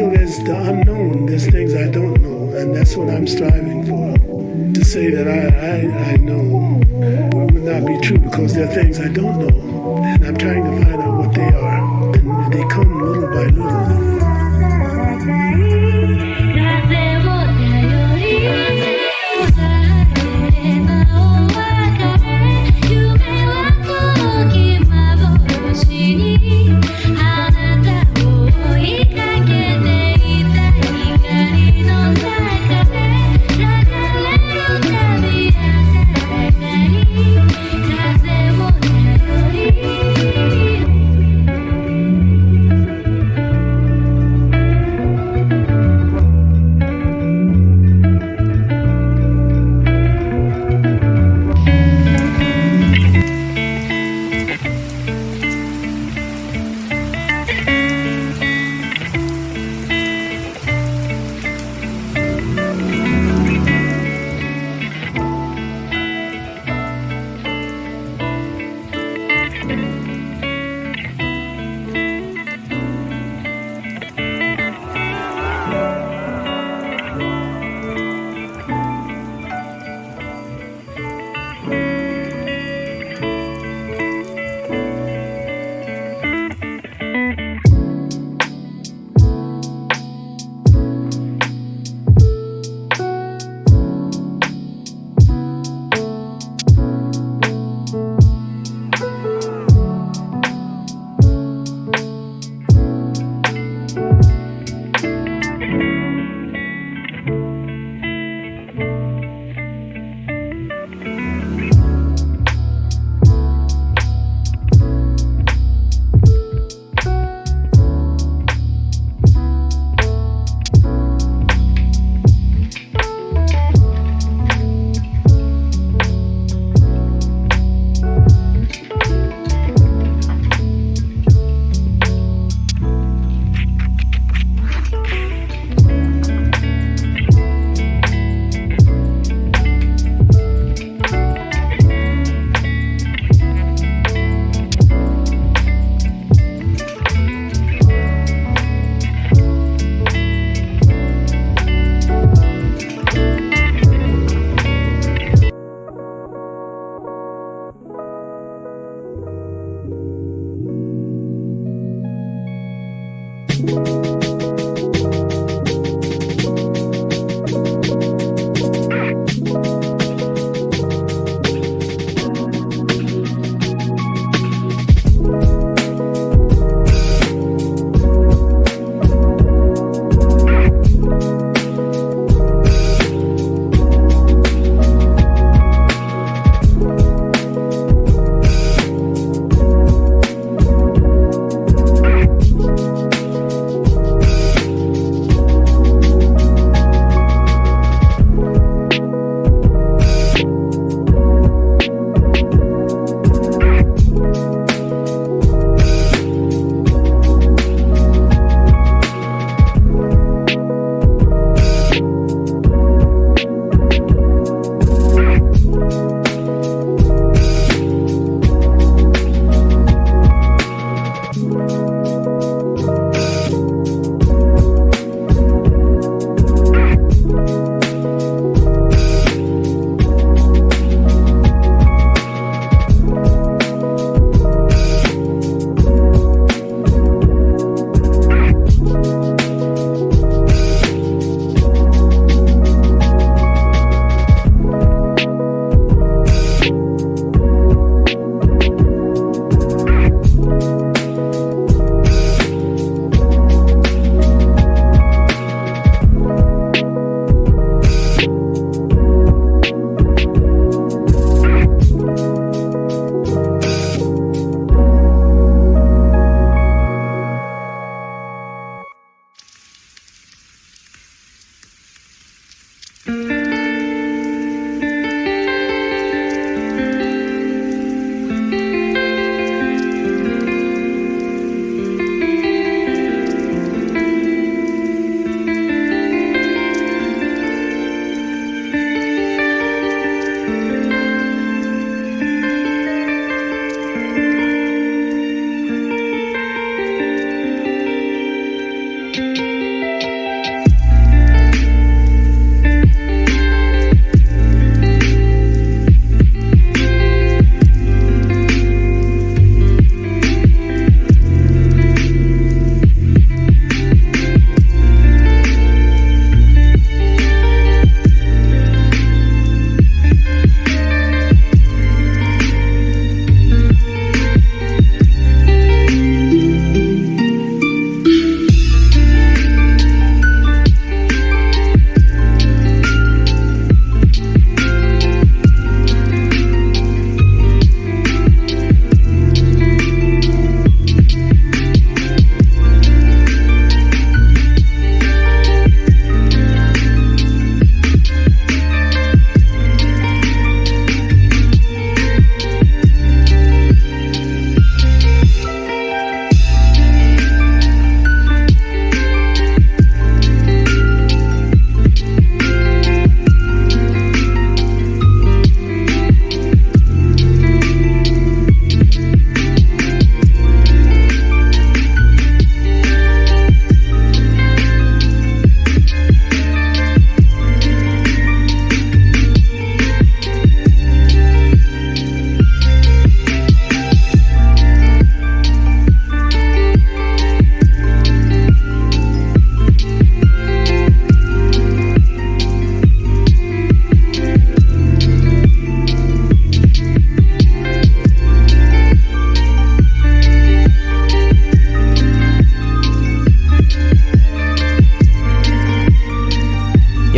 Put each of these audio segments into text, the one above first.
feel there's the unknown, there's things I don't know, and that's what I'm striving for. To say that I know would not be true, because there are things I don't know, and I'm trying to find out what they are, and they come little by little.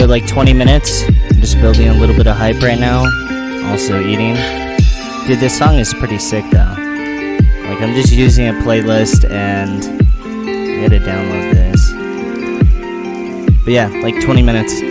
go like 20 minutes. I'm just building a little bit of hype right now. Also eating. Dude, this song is pretty sick though. Like, I'm just using a playlist and I gotta download this. But yeah, like 20 minutes.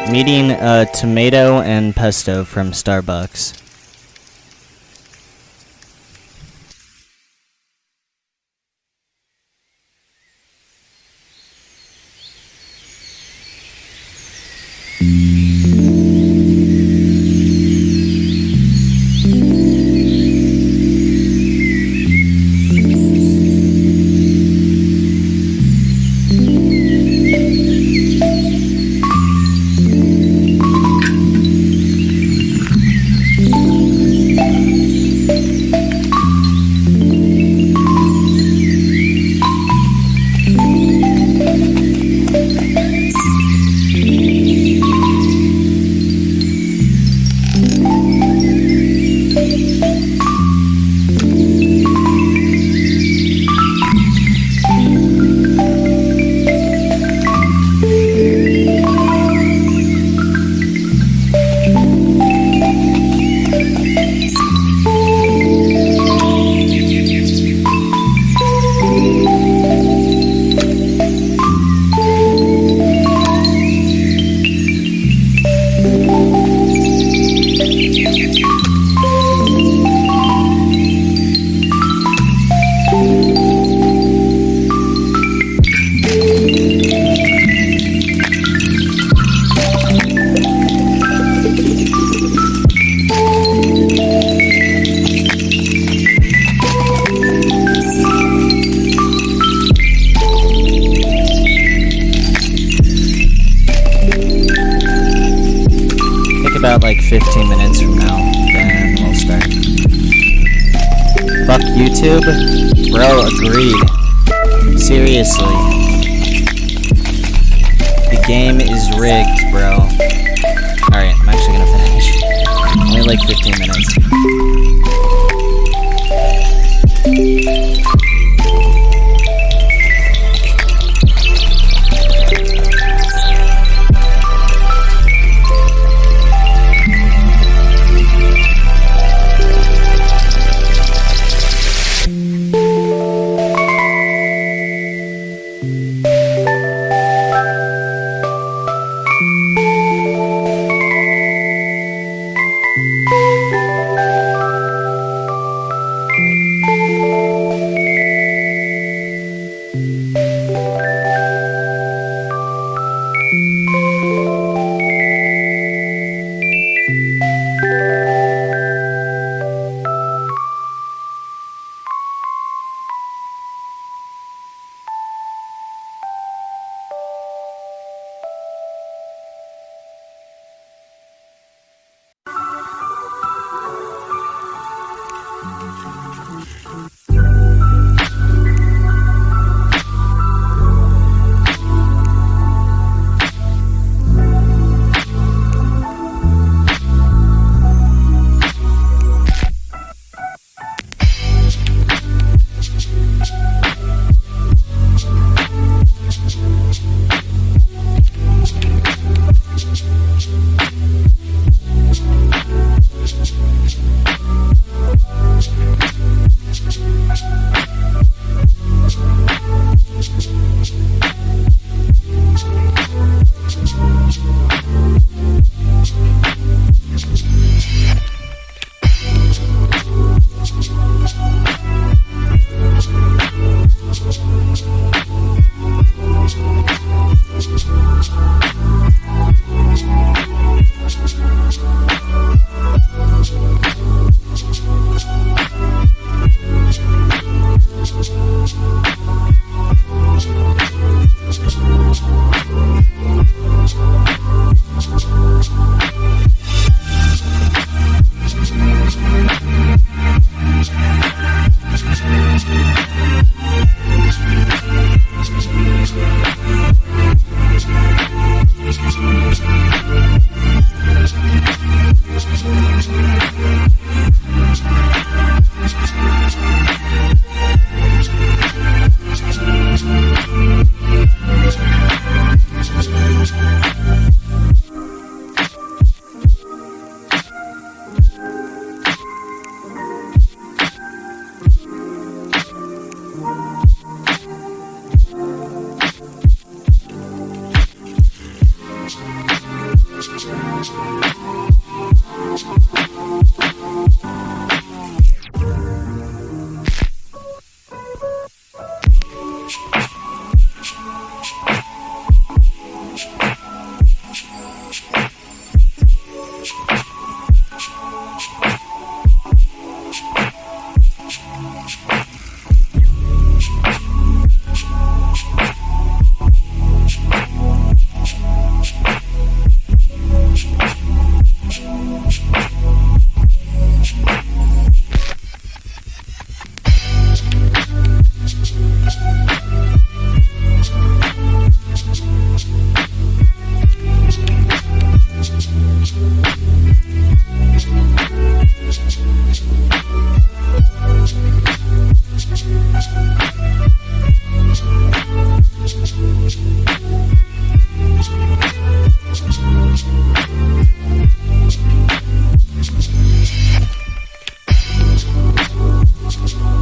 I'm eating tomato and pesto from Starbucks. About like 15 minutes from now, then we'll start. Fuck YouTube? Bro, agreed. Seriously. The game is rigged, bro. Alright, I'm actually gonna finish. Only like 15 minutes.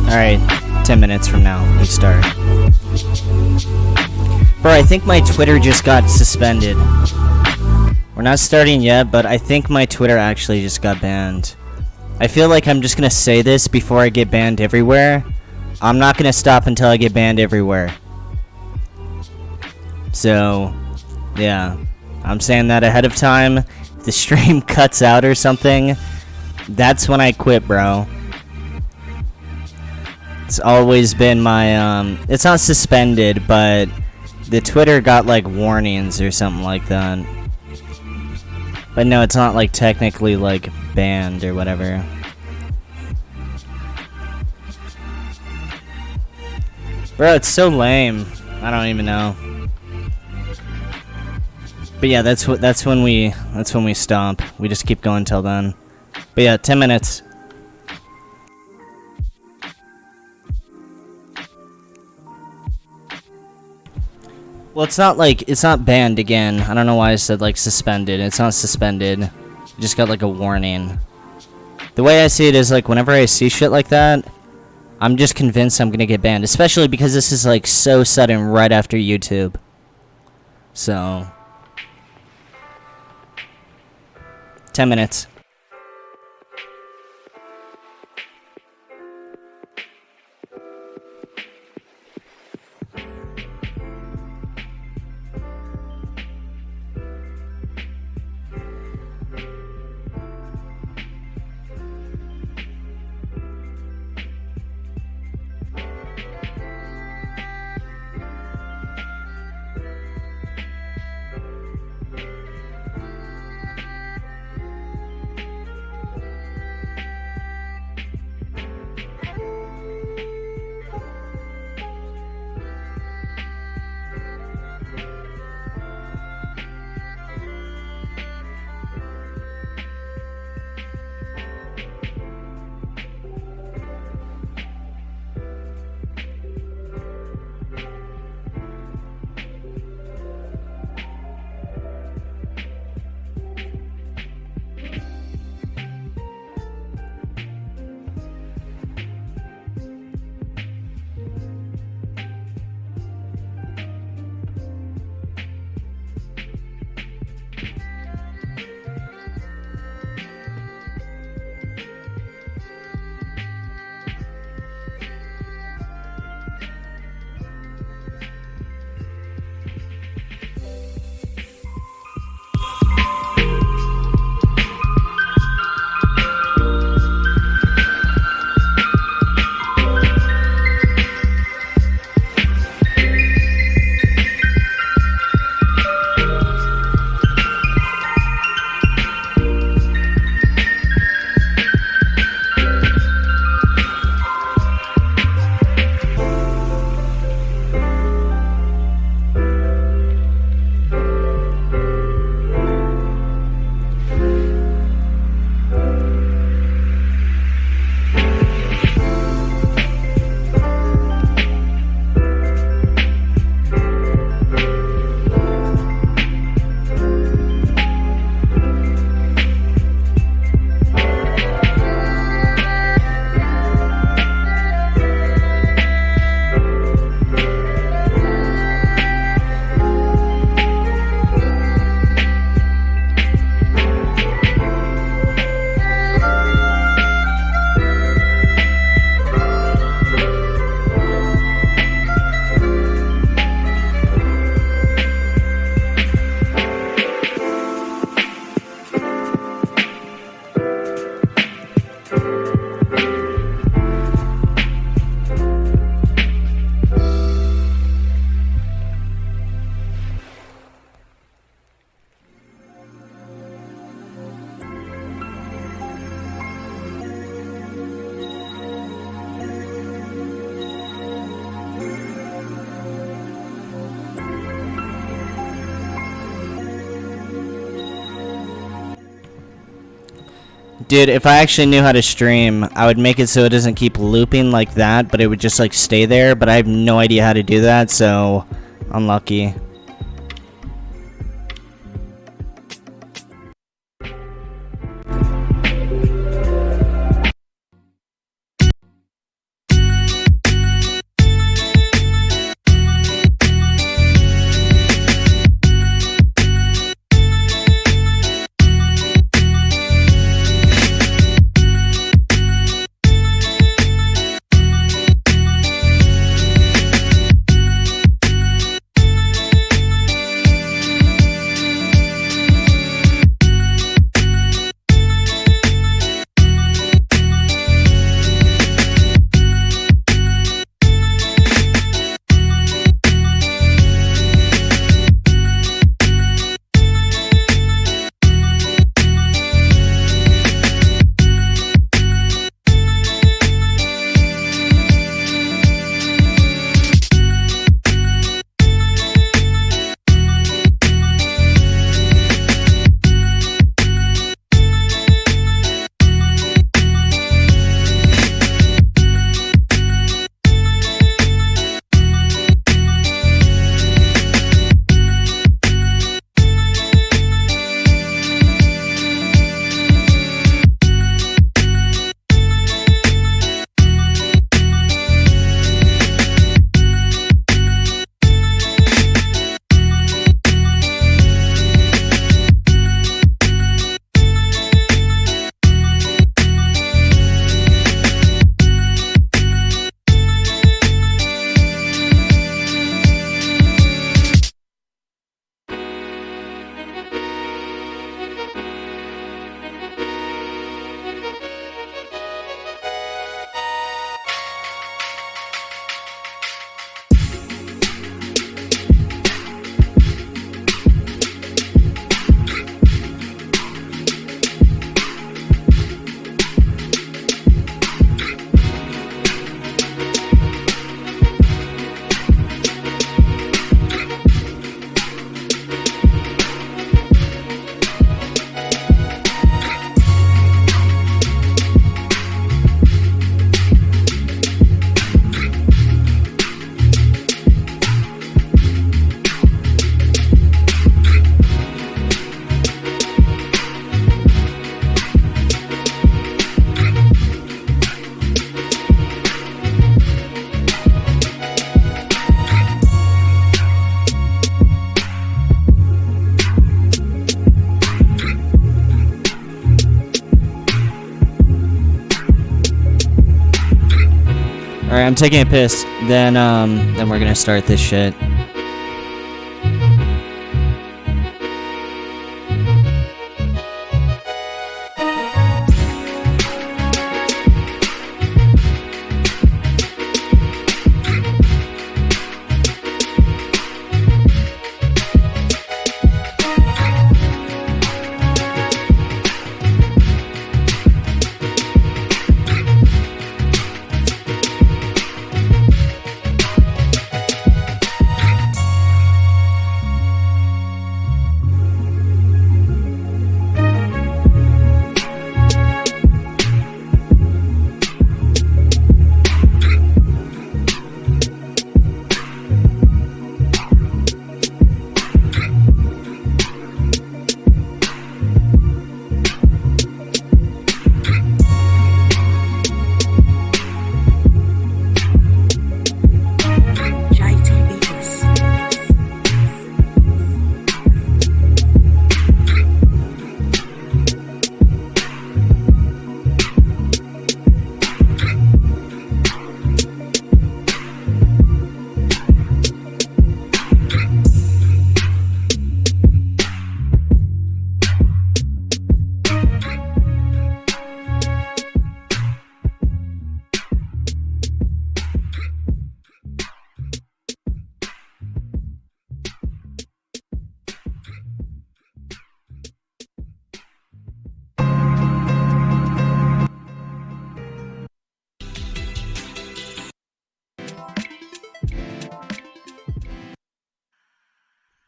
Alright, 10 minutes from now, we start. Bro, I think my Twitter just got suspended. We're not starting yet, but I think my Twitter actually just got banned. I feel like I'm just gonna say this before I get banned everywhere. I'm not gonna stop until I get banned everywhere. So, yeah. I'm saying that ahead of time. If the stream cuts out or something, that's when I quit, bro. It's always been my, it's not suspended, but the Twitter got, like, warnings or something like that. But no, it's not, like, technically, like, banned or whatever. Bro, it's so lame. I don't even know. But yeah, that's when we stop. We just keep going till then. But yeah, 10 minutes. Well, it's not banned again. I don't know why I said, like, suspended. It's not suspended. It just got, like, a warning. The way I see it is, like, whenever I see shit like that, I'm just convinced I'm gonna get banned. Especially because this is, like, so sudden right after YouTube. So... 10 minutes. Dude, if I actually knew how to stream, I would make it so it doesn't keep looping like that, but it would just like stay there, but I have no idea how to do that, so unlucky. Alright, I'm taking a piss. Then we're gonna start this shit.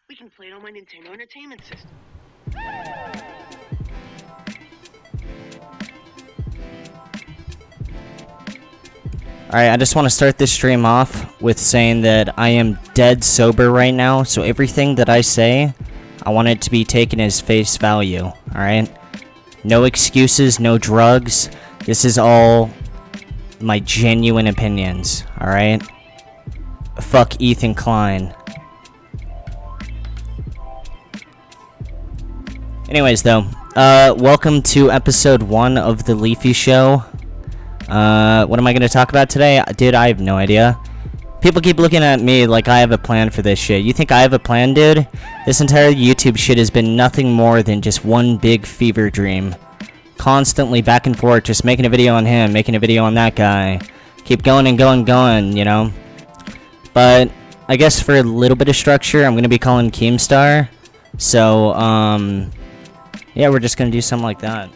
We can play it on my Nintendo Entertainment System. Alright, I just want to start this stream off with saying that I am dead sober right now, so everything that I say, I want it to be taken as face value, alright? No excuses, no drugs. This is all my genuine opinions, alright? Fuck Ethan Klein. Anyways, though, welcome to episode 1 of the Leafy Show. What am I going to talk about today? Dude, I have no idea. People keep looking at me like I have a plan for this shit. You think I have a plan, dude? This entire YouTube shit has been nothing more than just one big fever dream. Constantly back and forth, just making a video on him, making a video on that guy. Keep going and going, you know? But, I guess for a little bit of structure, I'm going to be calling Keemstar. So, yeah, we're just going to do something like that.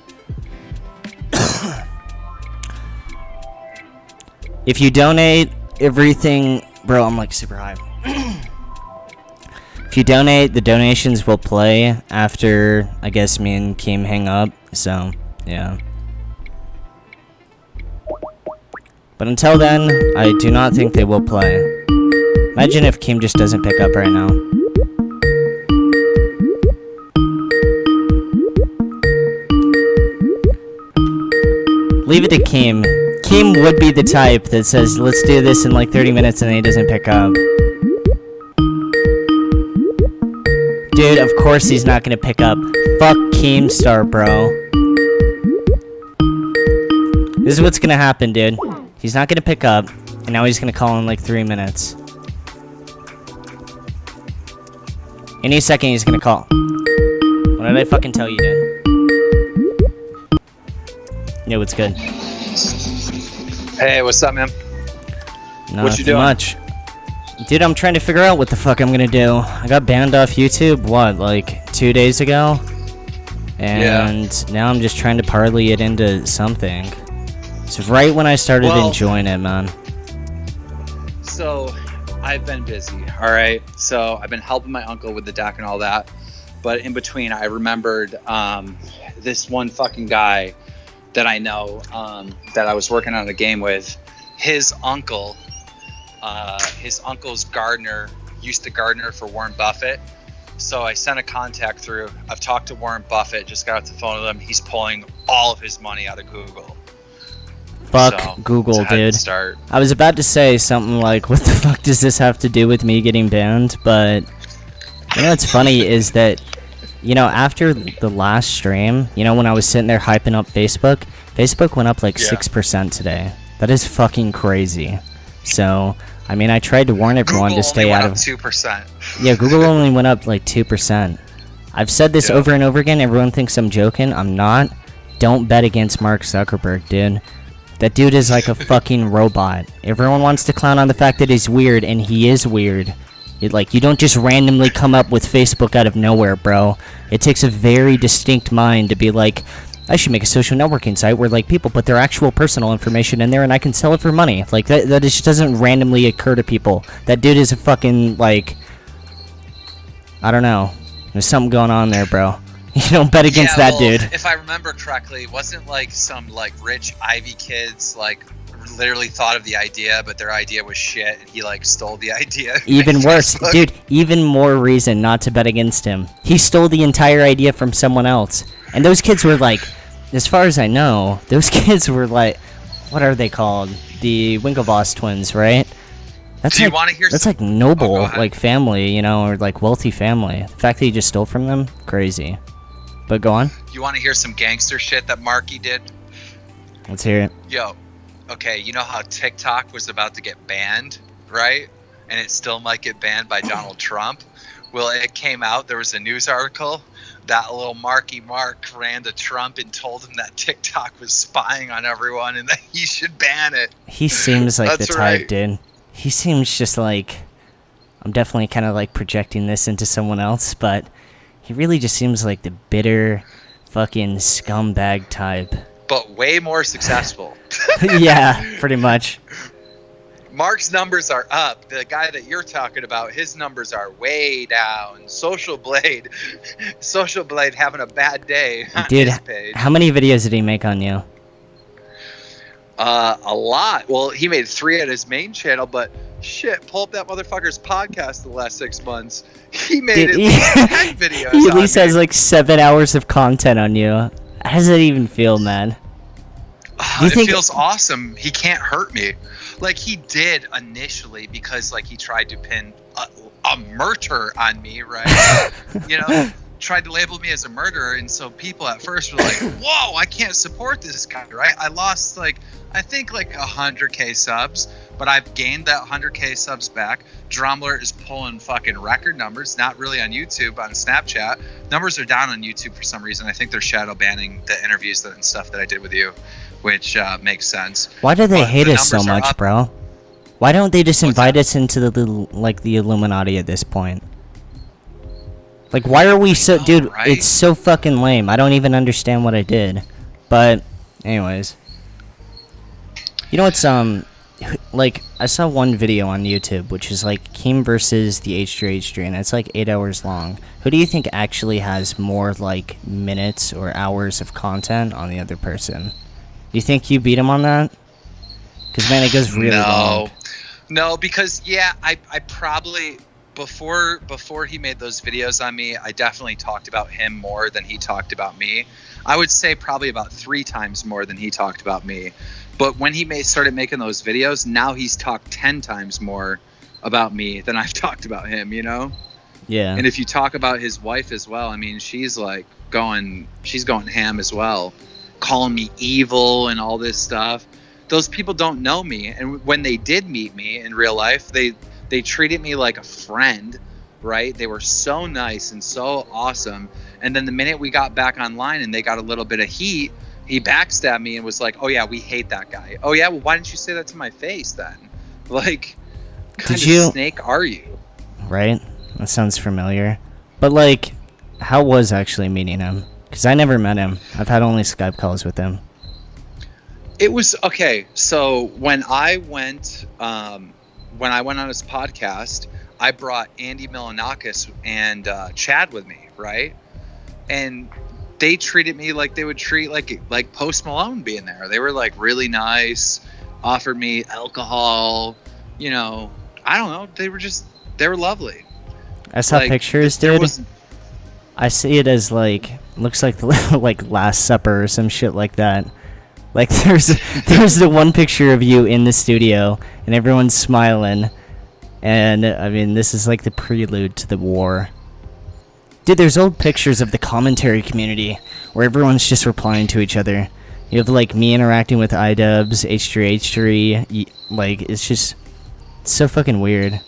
If you donate everything... Bro, I'm like super high. If you donate, the donations will play after, I guess, me and Keem hang up. So, yeah. But until then, I do not think they will play. Imagine if Keem just doesn't pick up right now. Leave it to Keem. Keem would be the type that says, let's do this in like 30 minutes and then he doesn't pick up. Dude, of course he's not gonna pick up. Fuck Keemstar, bro. This is what's gonna happen, dude. He's not gonna pick up, and now he's gonna call in like 3 minutes. Any second he's gonna call. What did I fucking tell you, dude? Yo, what's good? Hey, what's up, man? What you doing? Much. Dude, I'm trying to figure out what the fuck I'm gonna do. I got banned off YouTube, what, like 2 days ago? And now I'm just trying to parlay it into something. It's right when I started enjoying it, man. So, I've been busy, alright? So, I've been helping my uncle with the deck and all that. But in between, I remembered this one fucking guy that I know that I was working on a game with. His uncle's gardener used to gardener for Warren Buffett. So I sent a contact through. I've talked to Warren Buffett, just got off the phone with him. He's pulling all of his money out of Google. Fuck so, Google, dude. I was about to say something like, what the fuck does this have to do with me getting banned? But, you know what's funny is that, you know, after the last stream, you know, when I was sitting there hyping up Facebook, Facebook went up like 6% today. That is fucking crazy. So, I mean, I tried to warn everyone Google to stay out of... 2%. Yeah, Google only went up like 2%. I've said this over and over again. Everyone thinks I'm joking. I'm not. Don't bet against Mark Zuckerberg, dude. That dude is like a fucking robot. Everyone wants to clown on the fact that he's weird, and he is weird. Like, you don't just randomly come up with Facebook out of nowhere, bro. It takes a very distinct mind to be like, I should make a social networking site where, like, people put their actual personal information in there and I can sell it for money. Like, that just doesn't randomly occur to people. That dude is a fucking, like, I don't know. There's something going on there, bro. You don't bet against that dude. If I remember correctly, wasn't, like, some, like, rich Ivy kids, like, literally thought of the idea, but their idea was shit, and he, like, stole the idea. Even worse. Dude, even more reason not to bet against him. He stole the entire idea from someone else. And those kids were, like, as far as I know, those kids were, like, what are they called? The Winklevoss twins, right? That's Do you like, want to hear that's some... like noble, like, family, you know, or, like, wealthy family. The fact that he just stole from them, crazy. But go on. You want to hear some gangster shit that Marky did? Let's hear it. Yo, okay, you know how TikTok was about to get banned, right? And it still might get banned by Donald Trump? Well, it came out, there was a news article, that little Marky Mark ran to Trump and told him that TikTok was spying on everyone and that he should ban it. He seems like the That's type, right. dude. He seems just like... I'm definitely kind of like projecting this into someone else, but he really just seems like the bitter fucking scumbag type. But way more successful. Yeah, pretty much. Mark's numbers are up. The guy that you're talking about, his numbers are way down. Social Blade having a bad day on Dude, his page. how many videos did he make on you? A lot. Well, he made 3 at his main channel, but shit, pull up that motherfucker's podcast the last 6 months. He made Dude, at least 10 videos. He at least on has me. like 7 hours of content on you. How does that even feel, man? Do you It think feels awesome. He can't hurt me. Like he did initially because like he tried to pin a murder on me, right? You know, tried to label me as a murderer, and so people at first were like, "Whoa, I can't support this guy," right? I lost like I think like 100K subs, but I've gained that 100K subs back. Drumler is pulling fucking record numbers, not really on YouTube, on Snapchat. Numbers are down on YouTube for some reason. I think they're shadow banning the interviews and stuff that I did with you, which makes sense. Why do they But hate the us so numbers are much, up. bro? Why don't they just What's invite that? us into the Illuminati at this point? Like, why are we so... know, Dude, right? it's so fucking lame. I don't even understand what I did. But, anyways. You know what's, like, I saw one video on YouTube, which is, like, Keem versus the H3H3, and it's, like, 8 hours long. Who do you think actually has more, like, minutes or hours of content on the other person? Do you think you beat him on that? Because, man, it goes really long. No, because yeah, I probably before he made those videos on me, I definitely talked about him more than he talked about me. I would say probably about 3 times more than he talked about me. But when he started making those videos, now he's talked 10 times more about me than I've talked about him, you know? Yeah. And if you talk about his wife as well, I mean, she's going ham as well, calling me evil and all this stuff. Those people don't know me, and when they did meet me in real life, they treated me like a friend, right? They were so nice and so awesome. And then the minute we got back online and they got a little bit of heat, he backstabbed me and was like, "Oh yeah, we hate that guy." Oh yeah, well why didn't you say that to my face then? Like, kind of snake are you? Right? That sounds familiar. But, like, how was actually meeting him? Because I never met him. I've had only Skype calls with him. It was okay. So when I went on his podcast, I brought Andy Milanakis and Chad with me, right? And they treated me like they would treat like Post Malone being there. They were like really nice, offered me alcohol, you know. I don't know. They were lovely. I saw Like, pictures, there dude. wasn't- I see it as, like, looks like the like Last Supper or some shit like that. Like, there's the one picture of you in the studio, and everyone's smiling. And, I mean, this is like the prelude to the war. Dude, there's old pictures of the commentary community, where everyone's just replying to each other. You have, like, me interacting with iDubbbz, H3H3, like, it's just... It's so fucking weird.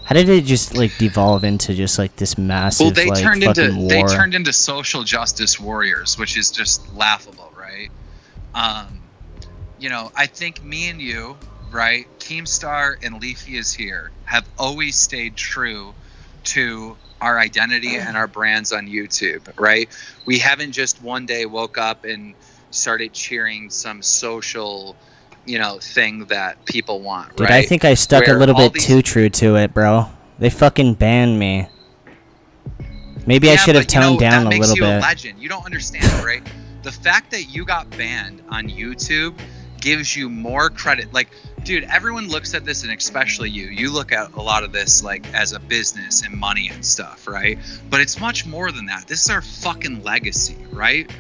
How did it just, like, devolve into just, like, this massive, they like, turned fucking war? they turned into social justice warriors, which is just laughable, right? You know, I think me and you, right, Keemstar and Leafy is here, have always stayed true to our identity and our brands on YouTube, right? We haven't just one day woke up and started cheering some social, you know, thing that people want, Dude, right? I think I stuck Where a little all bit too true to it, bro. They fucking banned me. Maybe I Yeah, should have but, you know, toned down that a makes little you a bit. legend. You don't understand, right? The fact that you got banned on YouTube gives you more credit. Like, dude, everyone looks at this, and especially you look at a lot of this like as a business and money and stuff, right? But it's much more than that. This is our fucking legacy, right?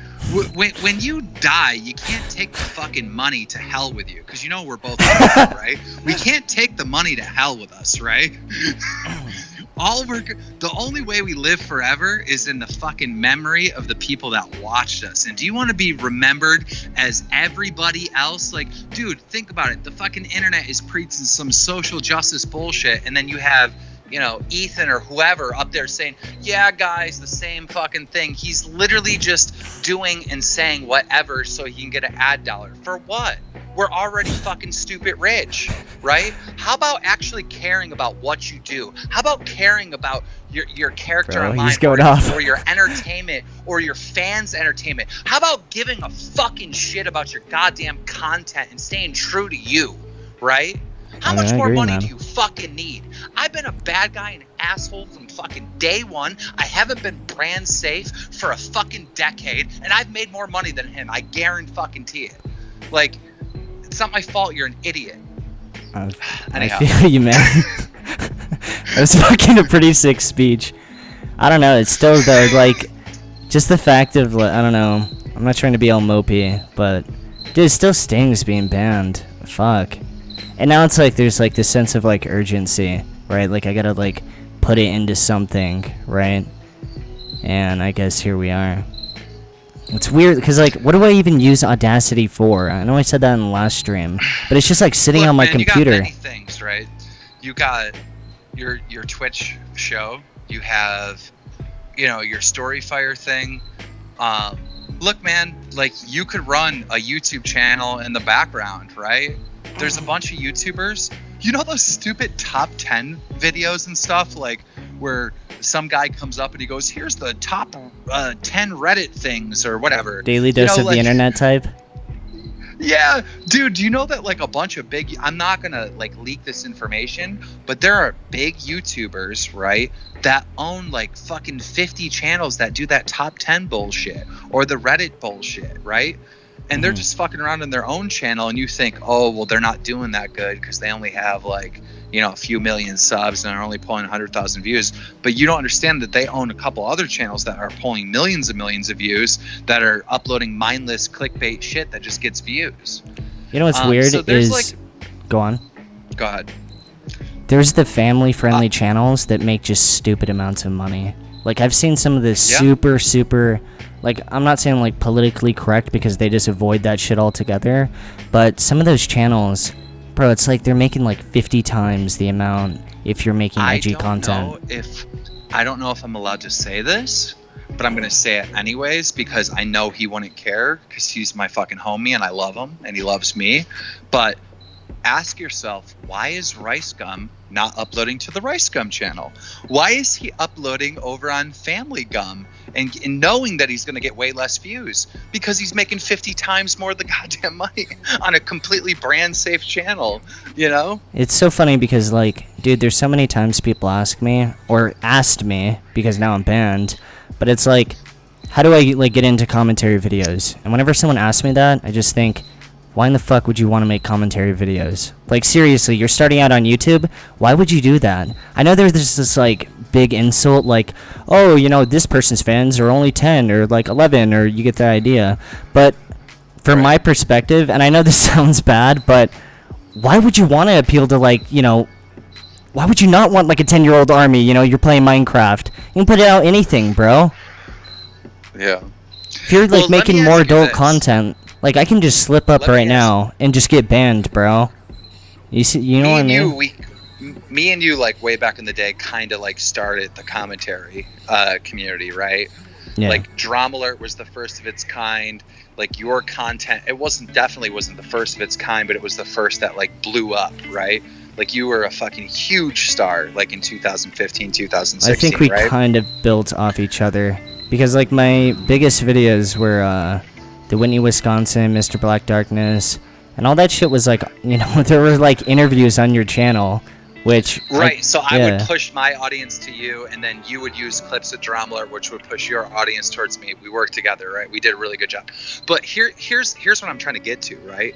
When you die, you can't take the fucking money to hell with you, because you know we're both dead, right? We can't take the money to hell with us, right? The only way we live forever is in the fucking memory of the people that watched us. And do you want to be remembered as everybody else? Like, dude, think about it. The fucking internet is preaching some social justice bullshit, and then you have, you know, Ethan or whoever up there saying, "Yeah, guys, the same fucking thing." He's literally just doing and saying whatever so he can get an ad dollar. For what? We're already fucking stupid rich, right? How about actually caring about what you do? How about caring about your character Bro, online, he's going off. or your entertainment, or your fans' entertainment? How about giving a fucking shit about your goddamn content and staying true to you, right? How I much more agree, money man. do you fucking need? I've been a bad guy and asshole from fucking day one. I haven't been brand safe for a fucking decade, and I've made more money than him. I guarantee it. Like, It's not my fault. You're an idiot. I Anyhow. feel you, man. That was fucking a pretty sick speech. I don't know. It's still though, like, just the fact of, like, I don't know. I'm not trying to be all mopey, but dude, it still stings being banned. Fuck. And now it's like there's like this sense of like urgency, right? Like I gotta like put it into something, right? And I guess here we are. It's weird because like, what do I even use Audacity for? I know I said that in the last stream, but it's just like sitting Look, on my man, computer. You got many things, right? You got your Twitch show. You have, you know, your Storyfire thing. Look, man, like you could run a YouTube channel in the background, right? There's a bunch of YouTubers. You know those stupid top 10 videos and stuff, like where some guy comes up and he goes, "Here's the top 10 Reddit things," or whatever. Daily dose of the internet type. Yeah, dude, do you know that like a bunch of big, I'm not gonna like leak this information, but there are big YouTubers, right, that own like fucking 50 channels that do that top 10 bullshit or the Reddit bullshit, right? And they're just fucking around in their own channel, and you think, oh, well, they're not doing that good because they only have like, you know, a few million subs and are only pulling 100,000 views. But you don't understand that they own a couple other channels that are pulling millions of views that are uploading mindless clickbait shit that just gets views. You know what's weird so there's is, like, go on. Go ahead. There's the family-friendly channels that make just stupid amounts of money. Like I've seen some of this super, like I'm not saying like politically correct because they just avoid that shit altogether, but some of those channels, bro, it's like they're making like 50 times the amount if you're making edgy content. I don't know if I'm allowed to say this, but I'm gonna say it anyways because I know he wouldn't care because he's my fucking homie and I love him and he loves me. But ask yourself, why is Rice Gum not uploading to the Rice Gum channel? Why is he uploading over on Family Gum and knowing that he's going to get way less views? Because he's making 50 times more of the goddamn money on a completely brand safe channel, you know? It's so funny because, like, dude, there's so many times people ask me, or asked me, because now I'm banned, but it's like, how do I, like, get into commentary videos? And whenever someone asks me that, I just think, why in the fuck would you want to make commentary videos? Like, seriously, you're starting out on YouTube? Why would you do that? I know there's this, like, big insult, like, oh, you know, this person's fans are only 10, or, like, 11, or you get the idea. But, from my perspective, and I know this sounds bad, but why would you want to appeal to, like, you know, why would you not want, like, a 10-year-old army, you know, you're playing Minecraft? You can put out anything, bro. Yeah. If you're, like, making more adult content... Like, I can just slip up right now and just get banned, bro. You see, you know what I mean? Me and you, like, way back in the day, kind of, like, started the commentary community, right? Yeah. Like, Drama Alert was the first of its kind. Like, your content, it definitely wasn't the first of its kind, but it was the first that, like, blew up, right? Like, you were a fucking huge star, like, in 2015, 2016, I think we right? kind of built off each other. Because, like, my biggest videos were, the Whitney, Wisconsin, Mr. Black Darkness, and all that shit was like, you know, there were like interviews on your channel, which... Right, like, so I would push my audience to you, and then you would use clips of Drama Alert, which would push your audience towards me. We worked together, right? We did a really good job. But here's what I'm trying to get to, right?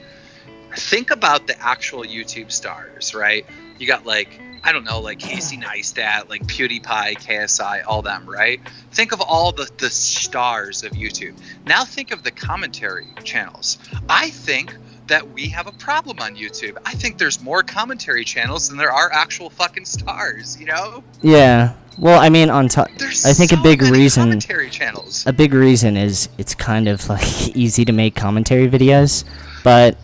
Think about the actual YouTube stars, right? You got like, I don't know, like Casey Neistat, like PewDiePie, KSI, all them, right? Think of all the stars of YouTube. Now think of the commentary channels. I think that we have a problem on YouTube. I think there's more commentary channels than there are actual fucking stars, you know? Yeah. Well, I mean, on top, I think so a big many reason... commentary channels. A big reason is it's kind of, like, easy to make commentary videos, but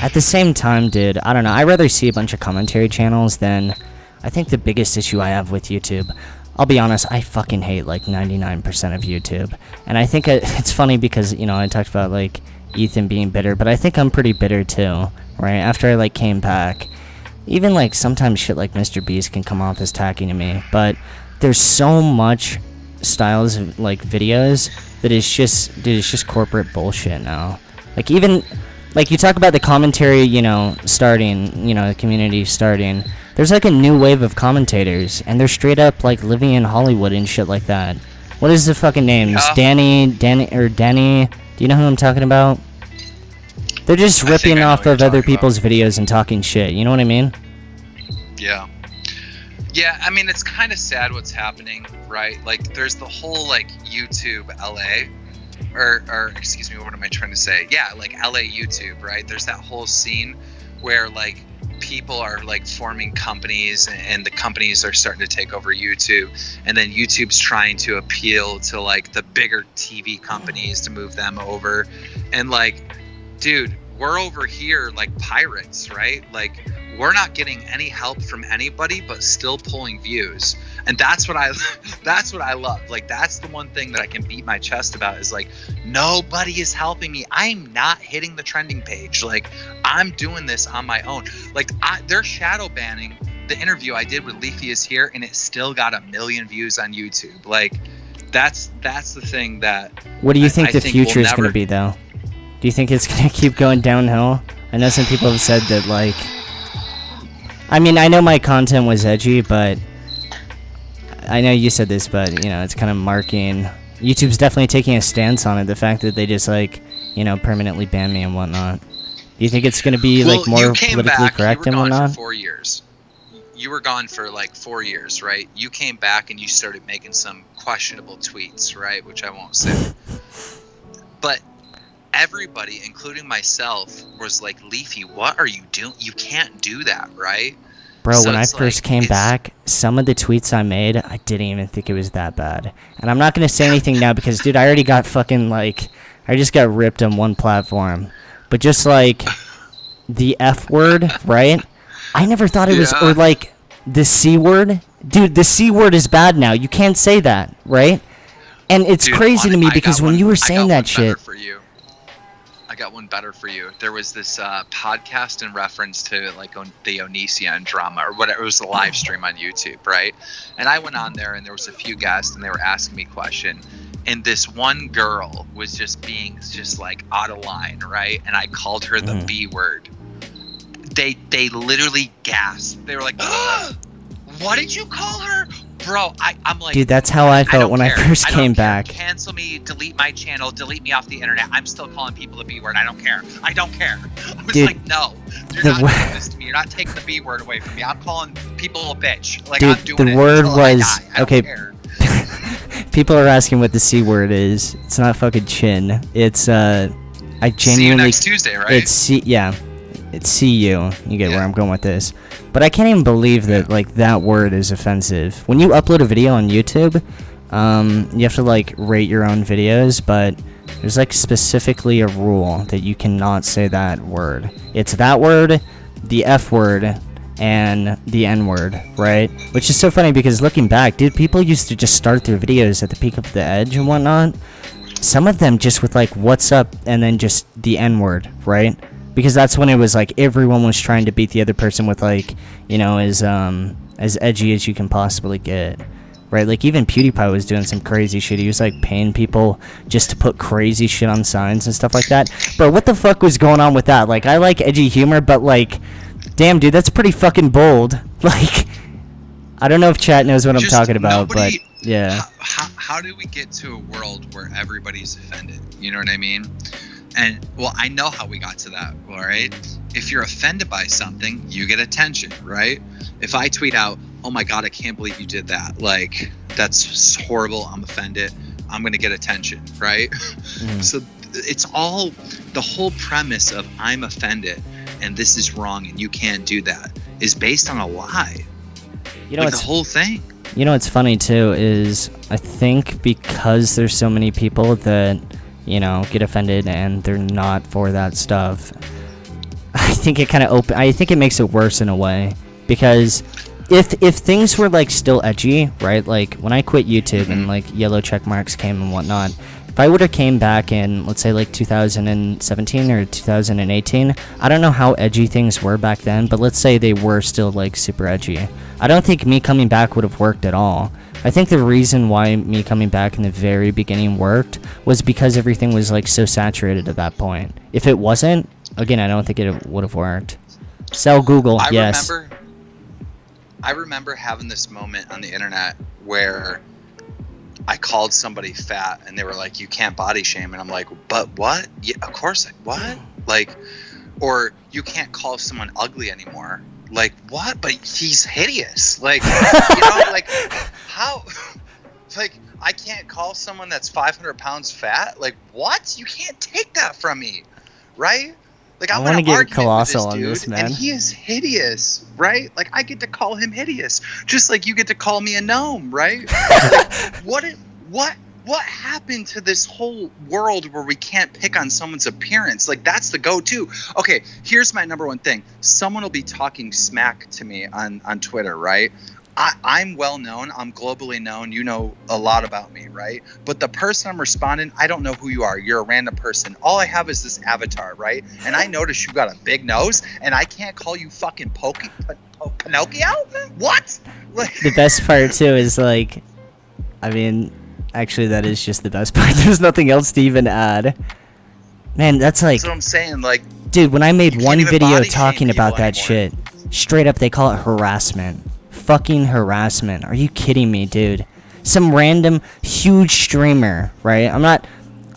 at the same time, dude, I don't know, I'd rather see a bunch of commentary channels than... I think the biggest issue I have with YouTube, I'll be honest, I fucking hate like 99% of YouTube. And I think it's funny because, you know, I talked about like Ethan being bitter, but I think I'm pretty bitter too, right? After I like came back, even like sometimes shit like Mr. Beast can come off as tacky to me, but there's so much styles of like videos that is just, dude, it's just corporate bullshit now. Like even, like you talk about the commentary, you know, starting, you know, the community starting. There's like a new wave of commentators, and they're straight up like living in Hollywood and shit like that. What is the fucking names? Yeah. Danny. Do you know who I'm talking about? They're just I think ripping I know off what you're of other talking people's videos and talking shit. You know what I mean? Yeah. Yeah, I mean, it's kind of sad what's happening, right? Like, there's the whole, like, YouTube LA, or excuse me, what am I trying to say? Yeah, like, LA YouTube, right? There's that whole scene where, like, people are, like, forming companies, and the companies are starting to take over YouTube, and then YouTube's trying to appeal to, like, the bigger TV companies to move them over, and, like, dude, we're over here like pirates, right? Like, we're not getting any help from anybody, but still pulling views. And that's what I love. Like, that's the one thing that I can beat my chest about is, like, nobody is helping me. I'm not hitting the trending page. Like, I'm doing this on my own. Like, they're shadow banning the interview I did with Leafy is Here, and it still got 1 million views on YouTube. Like, that's the thing that What do you think the think future we'll is going to never- be, though? Do you think it's going to keep going downhill? I know some people have said that, like... I mean, I know my content was edgy, but... I know you said this, but, you know, it's kind of marking... YouTube's definitely taking a stance on it. The fact that they just, like, you know, permanently ban me and whatnot. Do you think it's going to be, like, more you came politically back, correct you and were gone whatnot? for 4 years. You were gone for like 4 years, right? You came back and you started making some questionable tweets, right? Which I won't say. But everybody, including myself, was like, Leafy, what are you doing? You can't do that, right? Bro, So when I it's first like, came it's- back, some of the tweets I made, I didn't even think it was that bad. And I'm not going to say anything now because, dude, I already got fucking, like... I just got ripped on one platform. But just, like, the F word, right? I never thought it was... Yeah. Or, like, the C word. Dude, the C word is bad now. You can't say that, right? And it's Dude, crazy to me I got because when one- you were I saying got that one better shit... for you. I got one better for you. There was this podcast in reference to like the Onision drama or whatever. It was a live stream on YouTube, right? And I went on there and there was a few guests and they were asking me questions. And this one girl was just being just like out of line, right? And I called her the B word. They literally gasped. They were like, "What did you call her?" Bro, I'm like, Dude, that's how I felt don't when I care. first I don't came care. back. Cancel me, delete my channel, delete me off the internet. I'm still calling people the B word. I don't care. I don't care. I was Dude, like, no, you're the not wo- doing this to me. You're not taking the B word away from me. I'm calling people a bitch. Like, Dude, I'm doing the it word until I was- die. I okay. Don't care. People are asking what the C word is. It's not fucking chin. It's, I See you genuinely... next Tuesday, right? It's C... Yeah. It's C-U. You get where Yeah. I'm going with this. But I can't even believe that, like, that word is offensive. When you upload a video on YouTube, you have to, like, rate your own videos, but there's, like, specifically a rule that you cannot say that word. It's that word, the F word, and the N word, right? Which is so funny because looking back, dude, people used to just start their videos at the peak of the edge and whatnot. Some of them just with, like, what's up, and then just the N word, right? Because that's when it was like everyone was trying to beat the other person with, like, you know, as edgy as you can possibly get, right? Like even PewDiePie was doing some crazy shit. He was like paying people just to put crazy shit on signs and stuff like that. Bro, what the fuck was going on with that? Like, I like edgy humor, but like, damn, dude, that's pretty fucking bold. Like, I don't know if chat knows what I'm Just talking about, nobody- but yeah. How do we get to a world where everybody's offended? You know what I mean? And, well, I know how we got to that, all right? If you're offended by something, you get attention, right? If I tweet out, oh my God, I can't believe you did that. Like, that's horrible. I'm offended. I'm going to get attention, right? So it's all the whole premise of I'm offended and this is wrong and you can't do that is based on a lie. You know, Like, it's the whole thing. You know what's funny too is I think because there's so many people that, you know, get offended and they're not for that stuff, I think it kind of I think it makes it worse in a way, because if things were like still edgy, right? Like when I quit YouTube and like yellow check marks came and whatnot, if I would have came back in, let's say like 2017 or 2018, I don't know how edgy things were back then, but let's say they were still like super edgy. I don't think me coming back would have worked at all. I think the reason why me coming back in the very beginning worked was because everything was like so saturated at that point. If it wasn't, again, I don't think it would have worked. Sell Google, yes. I remember having this moment on the internet where I called somebody fat and they were like, you can't body shame. And I'm like, but what? Yeah, of course. What? Like, or you can't call someone ugly anymore. Like, what? But he's hideous. Like, you know, like, how? Like, I can't call someone that's 500 pounds fat. Like, what? You can't take that from me, right? Like, I want to get colossal on dude, this, man. and he is hideous, right? Like, I get to call him hideous, just like you get to call me a gnome, right? Like, what happened to this whole world where we can't pick on someone's appearance? Like, that's the go-to. Okay, here's my number one thing. Someone will be talking smack to me on Twitter, right? I'm well known. I'm globally known. You know a lot about me, right? But the person I'm responding, I don't know who you are. You're a random person. All I have is this avatar, right? And I notice you got a big nose, and I can't call you fucking Pinocchio? What? Like, The best part too is like, I mean, actually that is just the best part. There's nothing else to even add. Man, that's like, that's what I'm saying. Like, dude, when I made you one can't even video body shame talking about people that anymore. shit, straight up they call it harassment. Fucking harassment. Are you kidding me, dude? Some random huge streamer, right? I'm not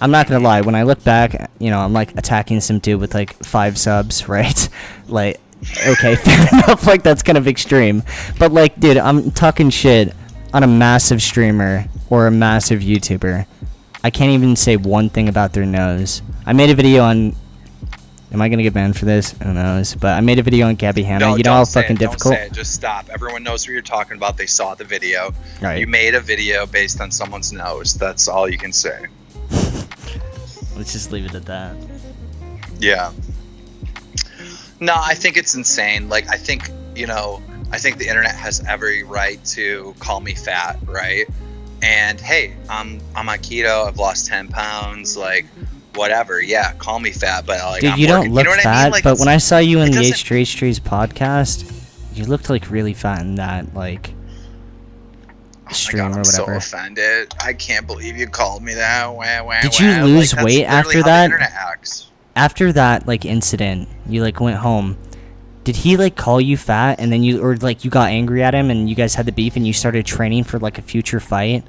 gonna lie. When I look back, you know, I'm like attacking some dude with like 5 subs, right? Like, okay, fair enough. Like, that's kind of extreme. But like, dude, I'm talking shit on a massive streamer or a massive YouTuber. I can't even say one thing about their nose. I made a video on. Am I gonna get banned for this? Who knows? But I made a video on Gabby Hanna. no, You know how don't say fucking it, difficult. Don't say it. Just stop. Everyone knows what you're talking about. They saw the video. Right. You made a video based on someone's nose. That's all you can say. Let's just leave it at that. Yeah. No, I think it's insane. Like, I think the internet has every right to call me fat, right? And hey, I'm on keto. I've lost 10 pounds. Like, whatever. Yeah, call me fat, but like, Dude, I'm you don't working. look You know what fat, I mean? Like, but when I saw you in it the doesn't- H3H3's podcast, you looked like really fat in that, like, Oh my stream God, or I'm so whatever. offended. I can't believe you called me that. Wah, wah, Did you wah. lose Like, that's weight after literally how the that? internet acts. After that, like, incident, you, like, went home. Did he, like, call you fat and then you got angry at him and you guys had the beef and you started training for, like, a future fight?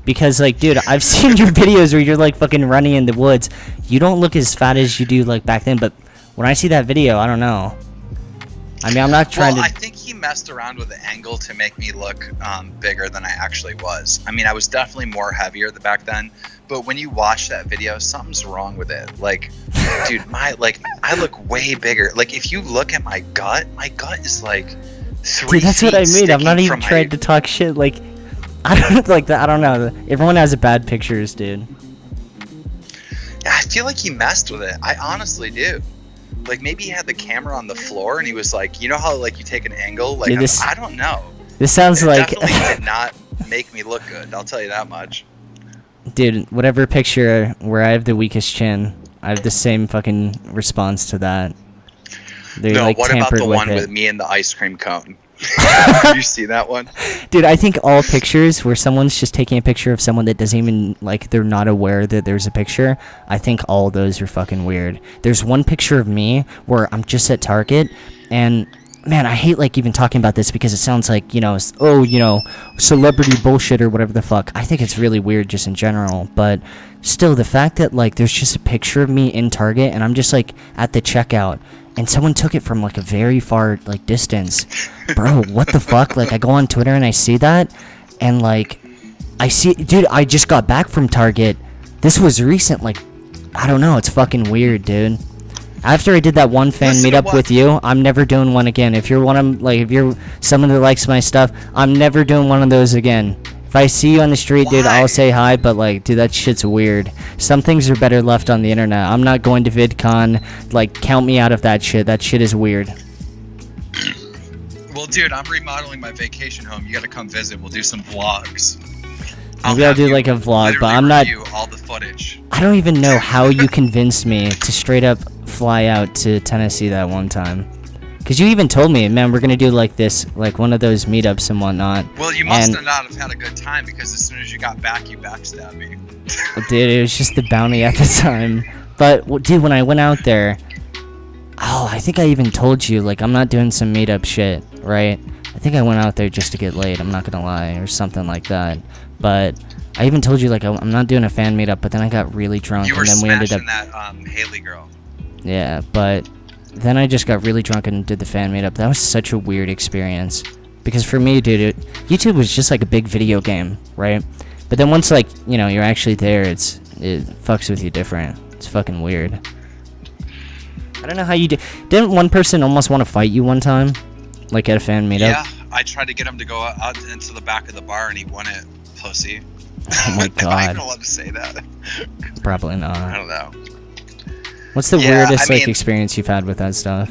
Because, like, dude, I've seen your videos where you're, like, fucking running in the woods. You don't look as fat as you do, like, back then, but when I see that video, I don't know. I mean, I'm not trying Well, I to... think he messed around with the angle to make me look bigger than I actually was. I mean, I was definitely more heavier back then, but when you watch that video, something's wrong with it. Like, dude, I look way bigger. Like, if you look at my gut is like 3 Dude, that's what I feet mean. I'm not sticking even from trying to talk shit, like... I don't like that. I don't know. Everyone has bad pictures, dude. I feel like he messed with it. I honestly do. Like, maybe he had the camera on the floor and he was like, you know how, like, you take an angle? Like, Dude, this- I don't know. This sounds It like... definitely did not make me look good. I'll tell you that much. Dude, whatever picture where I have the weakest chin, I have the same fucking response to that. They No, like what about tampered the with one it. with me and the ice cream cone? Did you see that one? Dude, I think all pictures where someone's just taking a picture of someone that doesn't even, like, they're not aware that there's a picture, I think all those are fucking weird. There's one picture of me where I'm just at Target, and, man, I hate, like, even talking about this because it sounds like, you know, celebrity bullshit or whatever the fuck. I think it's really weird just in general, but still, the fact that, like, there's just a picture of me in Target, and I'm just, like, at the checkout, and someone took it from, like, a very far, like, distance. Bro, what the fuck? Like, I go on Twitter and I see that, and, like, I see... Dude, I just got back from Target. This was recent, like... I don't know, it's fucking weird, dude. After I did that one fan Listen to meetup with you, I'm never doing one again. If you're if you're someone that likes my stuff, I'm never doing one of those again. If I see you on the street, dude, Why? I'll say hi, but, like, dude, that shit's weird. Some things are better left on the internet. I'm not going to VidCon. Like, count me out of that shit. That shit is weird. Well, dude, I'm remodeling my vacation home. You gotta come visit. We'll do some vlogs. Maybe I'll do, like, a vlog, but I'm not... review all the footage. I don't even know how you convinced me to straight up fly out to Tennessee that one time. Because you even told me, man, we're going to do, like, this, like, one of those meetups and whatnot. Well, you must And- have not have had a good time because as soon as you got back, you backstabbed me. Dude, it was just the bounty at the time. But, dude, when I went out there... Oh, I think I even told you, like, I'm not doing some meetup shit, right? I think I went out there just to get laid, I'm not gonna lie, or something like that. But I even told you, like, I'm not doing a fan meetup, but then I got really drunk, You were and then we ended up... smashing that Haley girl. Yeah, but then I just got really drunk and did the fan meetup. That was such a weird experience. Because for me, dude, YouTube was just like a big video game, right? But then once, like, you know, you're actually there, it fucks with you different. It's fucking weird. I don't know how you did. Didn't one person almost want to fight you one time? Like at a fan meetup? Yeah, I tried to get him to go out into the back of the bar and he wouldn't, pussy. Oh my god. Am I even allowed to say that? Probably not. I don't know. What's the weirdest like experience you've had with that stuff?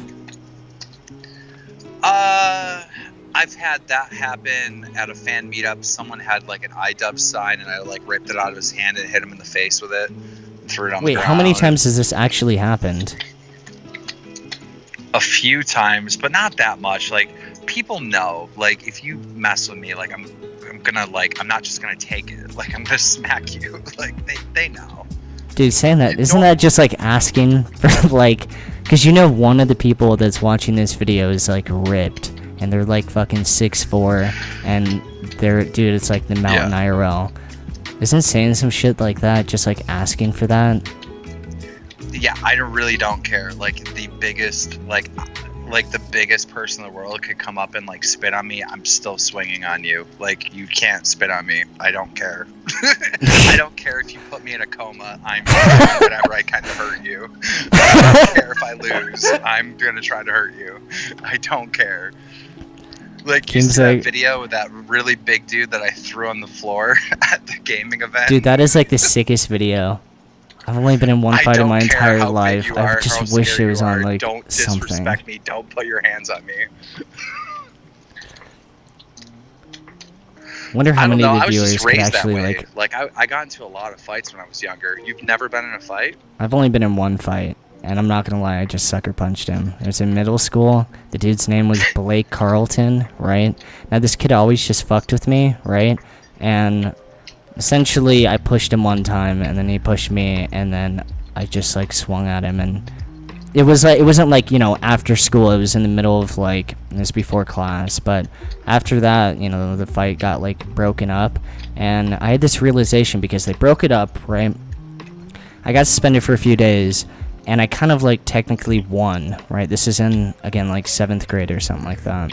I've had that happen at a fan meetup. Someone had like an iDub sign and I like ripped it out of his hand and hit him in the face with it. And threw it on the ground. Wait, how many times has this actually happened? A few times, but not that much. Like, people know, like, if you mess with me, like, I'm gonna, like, I'm not just gonna take it. Like, I'm gonna smack you. Like, they know. Dude, saying that, isn't that just, like, asking for, like, because you know one of the people that's watching this video is, like, ripped, and they're, like, fucking 6'4", and they're, dude, it's, like, the mountain IRL. Isn't saying some shit like that just, like, asking for that? Yeah, I really don't care. Like, the biggest, like the biggest person in the world could come up and, like, spit on me. I'm still swinging on you. Like, you can't spit on me. I don't care. I don't care if you put me in a coma. I'm doing whatever I can to hurt you. I don't care if I lose. I'm gonna try to hurt you. I don't care. Like, you see that video with that really big dude that I threw on the floor at the gaming event? Dude, that is, like, the sickest video. I've only been in one fight in my entire life. I just wish it was on, like, don't something. Disrespect me. Don't put your hands on me. Wonder how many of the viewers could actually, like... I got into a lot of fights when I was younger. You've never been in a fight? I've only been in one fight. And I'm not gonna lie, I just sucker punched him. It was in middle school. The dude's name was Blake Carlton, right? Now, this kid always just fucked with me, right? And... essentially, I pushed him one time, and then he pushed me, and then I just, like, swung at him, and it was, like, it wasn't, like, you know, after school, it was in the middle of, like, it was before class, but after that, you know, the fight got, like, broken up, and I had this realization, because they broke it up, right? I got suspended for a few days, and I kind of, like, technically won, right? This is in, again, like, 7th grade or something like that,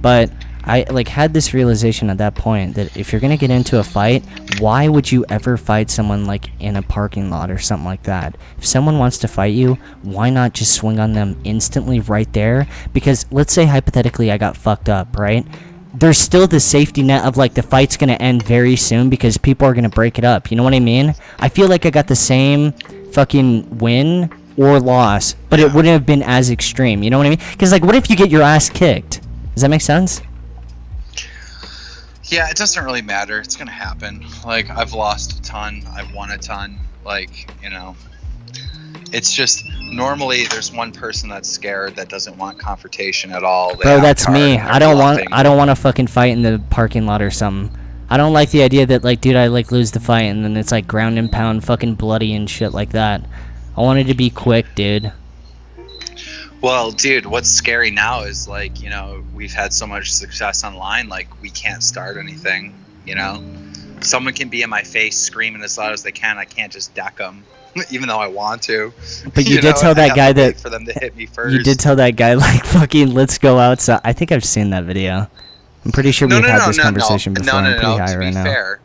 but... I, like, had this realization at that point that if you're gonna get into a fight, why would you ever fight someone, like, in a parking lot or something like that? If someone wants to fight you, why not just swing on them instantly right there? Because, let's say, hypothetically, I got fucked up, right? There's still the safety net of, like, the fight's gonna end very soon because people are gonna break it up, you know what I mean? I feel like I got the same fucking win or loss, but it wouldn't have been as extreme, you know what I mean? Because, like, what if you get your ass kicked? Does that make sense? Yeah, it doesn't really matter. It's gonna happen. Like, I've lost a ton. I've won a ton. Like, you know, it's just normally there's one person that's scared that doesn't want confrontation at all. Bro, that's me. I don't want to fucking fight in the parking lot or something. I don't like the idea that, like, dude, I, like, lose the fight and then it's, like, ground and pound, fucking bloody and shit like that. I want it to be quick, dude. Well, dude, what's scary now is, like, you know, we've had so much success online, like, we can't start anything, you know? Someone can be in my face screaming as loud as they can. I can't just deck them, even though I want to. But you did tell that guy that... for them to hit me first. You did tell that guy, like, fucking, let's go outside. I think I've seen that video. I'm pretty sure we've had this conversation before. I'm pretty high right now. To be fair,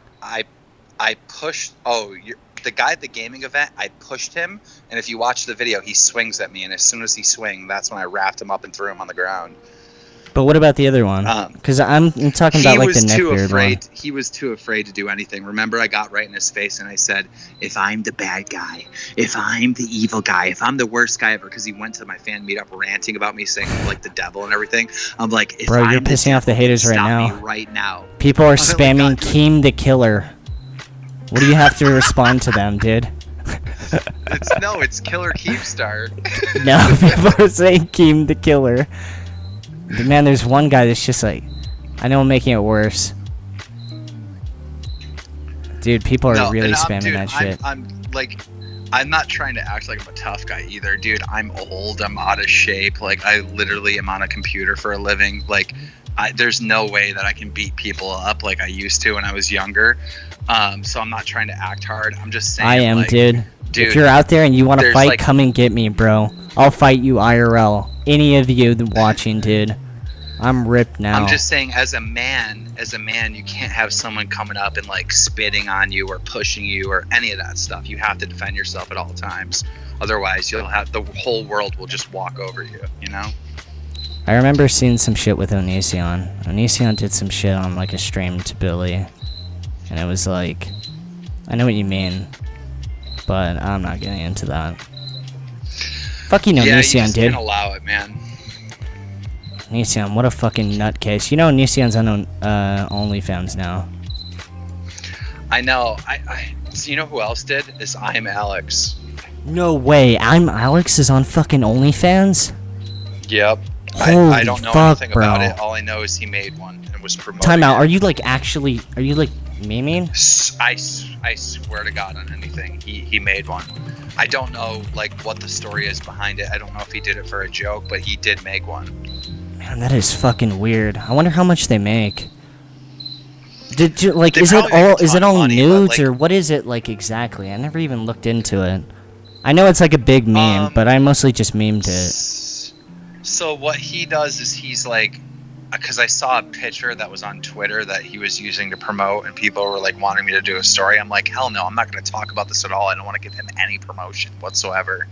I pushed... Oh, the guy at the gaming event, I pushed him, and if you watch the video, he swings at me, and as soon as he swings, that's when I wrapped him up and threw him on the ground. But what about the other one? Because I'm talking about, like, the neckbeard one. He was too afraid to do anything. Remember, I got right in his face, and I said, if I'm the bad guy, if I'm the evil guy, if I'm the worst guy ever, because he went to my fan meetup ranting about me, saying, like, the devil and everything. I'm like, if Bro, you're pissing off the haters right now. Stop me right now. People are spamming Keem the Killer. What do you have to respond to them, dude? It's Killer Keemstar. No, people are saying Keem the Killer. But man, there's one guy that's just like... I know I'm making it worse. Dude, people are really spamming that shit. I'm not trying to act like I'm a tough guy either, dude. I'm old. I'm out of shape. Like, I literally am on a computer for a living. Like, there's no way that I can beat people up like I used to when I was younger. So I'm not trying to act hard. I'm just saying. I am, like, dude. If you're out there and you want to fight, like, come and get me, bro. I'll fight you IRL. Any of you watching, dude. I'm ripped now. I'm just saying, as a man, you can't have someone coming up and like spitting on you or pushing you or any of that stuff. You have to defend yourself at all times. Otherwise, you'll have the whole world will just walk over you. You know. I remember seeing some shit with Onision. Onision did some shit on like a stream to Billy, and it was like, I know what you mean, but I'm not getting into that. Fucking Yeah, you Onision, just dude. can't allow it, man. Onision, what a fucking nutcase. You know Onision's on OnlyFans now. I know. So you know who else did? Is I'm Alex. No way. I'm Alex is on fucking OnlyFans? Yep. Holy I don't know fuck, anything bro. about it. All I know is he made one and was promoting Time out. it. Are you like memeing? I swear to God on anything. He made one. I don't know like what the story is behind it. I don't know if he did it for a joke, but he did make one. Man, that is fucking weird. I wonder how much they make. Did you like? They Is it probably make all? a Is ton it of all money, but, nudes like- or what is it like exactly? I never even looked into it. I know it's like a big meme, but I mostly just memed it. So what he does is he's like, because I saw a picture that was on Twitter that he was using to promote, and people were like wanting me to do a story. I'm like, hell no, I'm not going to talk about this at all. I don't want to give him any promotion whatsoever.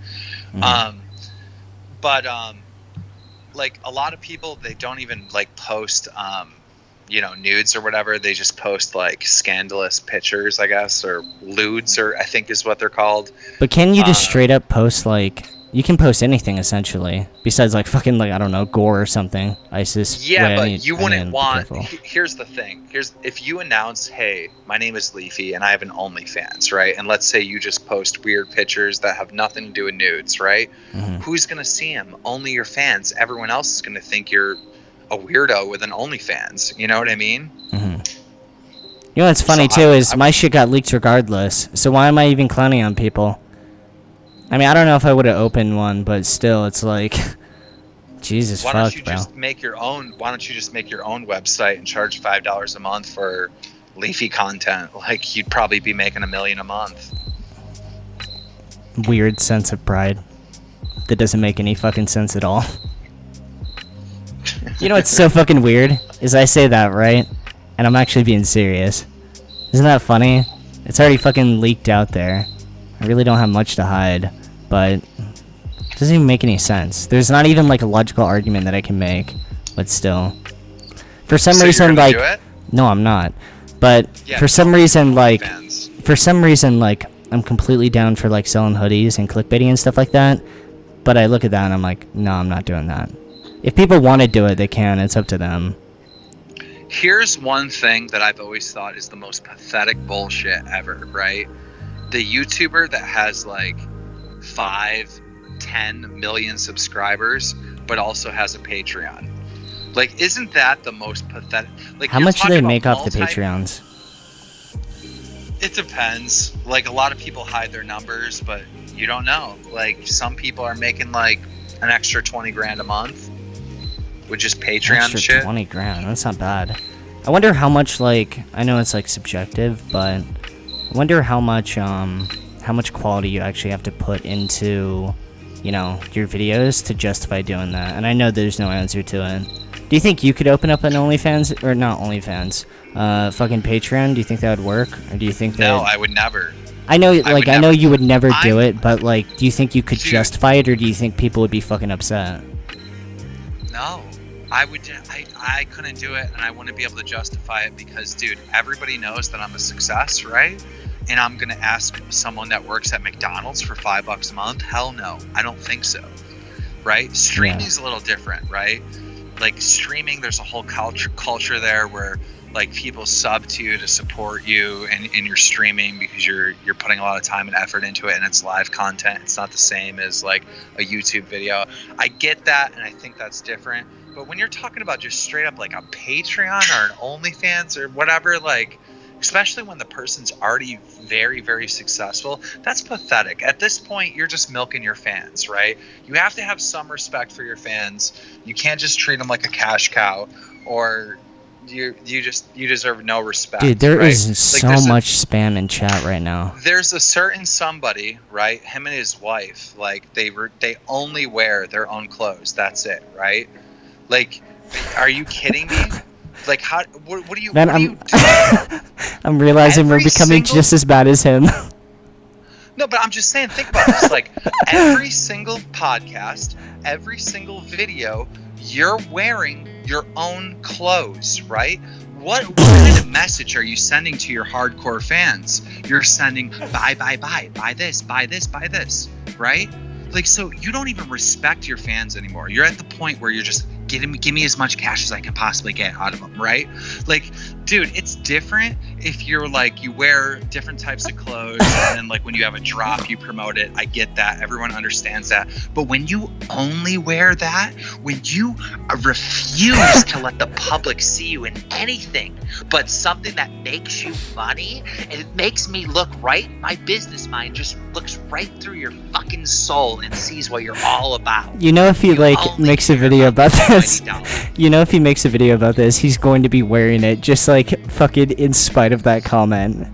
Mhm. But like a lot of people, they don't even like post nudes or whatever. They just post like scandalous pictures, I guess, or lewds, or I think is what they're called. But can you just straight up post like? You can post anything essentially, besides like fucking like I don't know gore or something. ISIS. Yeah, Wait, but you wouldn't want. Careful. Here's the thing. If you announce, hey, my name is Leafy and I have an OnlyFans, right? And let's say you just post weird pictures that have nothing to do with nudes, right? Mhm. Who's gonna see them? Only your fans. Everyone else is gonna think you're a weirdo with an OnlyFans. You know what I mean? Mhm. You know what's funny So too is my shit got leaked regardless. So why am I even clowning on people? I mean, I don't know if I would have opened one, but still, it's like, Jesus Why don't fuck, you bro. just make your own? Why don't you just make your own website and charge $5 a month for Leafy content? Like you'd probably be making $1 million a month. Weird sense of pride that doesn't make any fucking sense at all. You know what's so fucking weird is I say that, right? And I'm actually being serious. Isn't that funny? It's already fucking leaked out there. I really don't have much to hide, but it doesn't even make any sense. There's not even like a logical argument that I can make, but still. For some So reason, you're gonna like, do it? no, I'm not. But Yeah, for some reason, like, fans. for some reason, like, I'm completely down for like selling hoodies and clickbaiting and stuff like that. But I look at that and I'm like, no, I'm not doing that. If people want to do it, they can. It's up to them. Here's one thing that I've always thought is the most pathetic bullshit ever, right? The YouTuber that has like 5-10 million subscribers, but also has a Patreon. Like, isn't that the most pathetic? Like, How you're much do talking they about make off the Patreons? It depends. Like, a lot of people hide their numbers, but you don't know. Like, some people are making like an extra 20 grand a month with just Patreon Extra shit. 20 grand. That's not bad. I wonder how much, like, I know it's like subjective, but I wonder how much quality you actually have to put into, you know, your videos to justify doing that. And I know there's no answer to it. Do you think you could open up an OnlyFans, or not OnlyFans, fucking Patreon? Do you think that would work? Or do you think that... No, I would never. I know, like, would I know never. you would never do I'm- it, but, like, do you think you could Dude. justify it, or do you think people would be fucking upset? No, I would. I couldn't do it, and I wouldn't be able to justify it because, dude, everybody knows that I'm a success, right? And I'm gonna ask someone that works at McDonald's for $5 a month? Hell no, I don't think so. Right? Streaming's a little different, right? Like streaming, there's a whole culture there where like people sub to you to support you in your streaming because you're putting a lot of time and effort into it, and it's live content. It's not the same as like a YouTube video. I get that, and I think that's different. But when you're talking about just straight up like a Patreon or an OnlyFans or whatever, like, especially when the person's already very, very successful, that's pathetic. At this point, you're just milking your fans, right? You have to have some respect for your fans. You can't just treat them like a cash cow, or you deserve no respect. Dude, there right? is so much spam in chat right now. There's a certain somebody, right? Him and his wife, like they only wear their own clothes. That's it, right? Like, are you kidding me? Like, how? What are you? Man, what are you doing? I'm realizing we're becoming just as bad as him. No, but I'm just saying, think about this. Like, every single podcast, every single video, you're wearing your own clothes, right? What kind of message are you sending to your hardcore fans? You're sending buy this, right? Like, so you don't even respect your fans anymore. You're at the point where you're just give me as much cash as I can possibly get out of them, right? Like, dude, it's different if you're like, you wear different types of clothes and then like when you have a drop, you promote it. I get that. Everyone understands that. But when you only wear that, when you refuse to let the public see you in anything but something that makes you money, and it makes me look right, my business mind just looks right through your fucking soul and sees what you're all about. You know, if he like makes a video about this, you know, if he makes a video about this, he's going to be wearing it just like fucking in spite of that comment.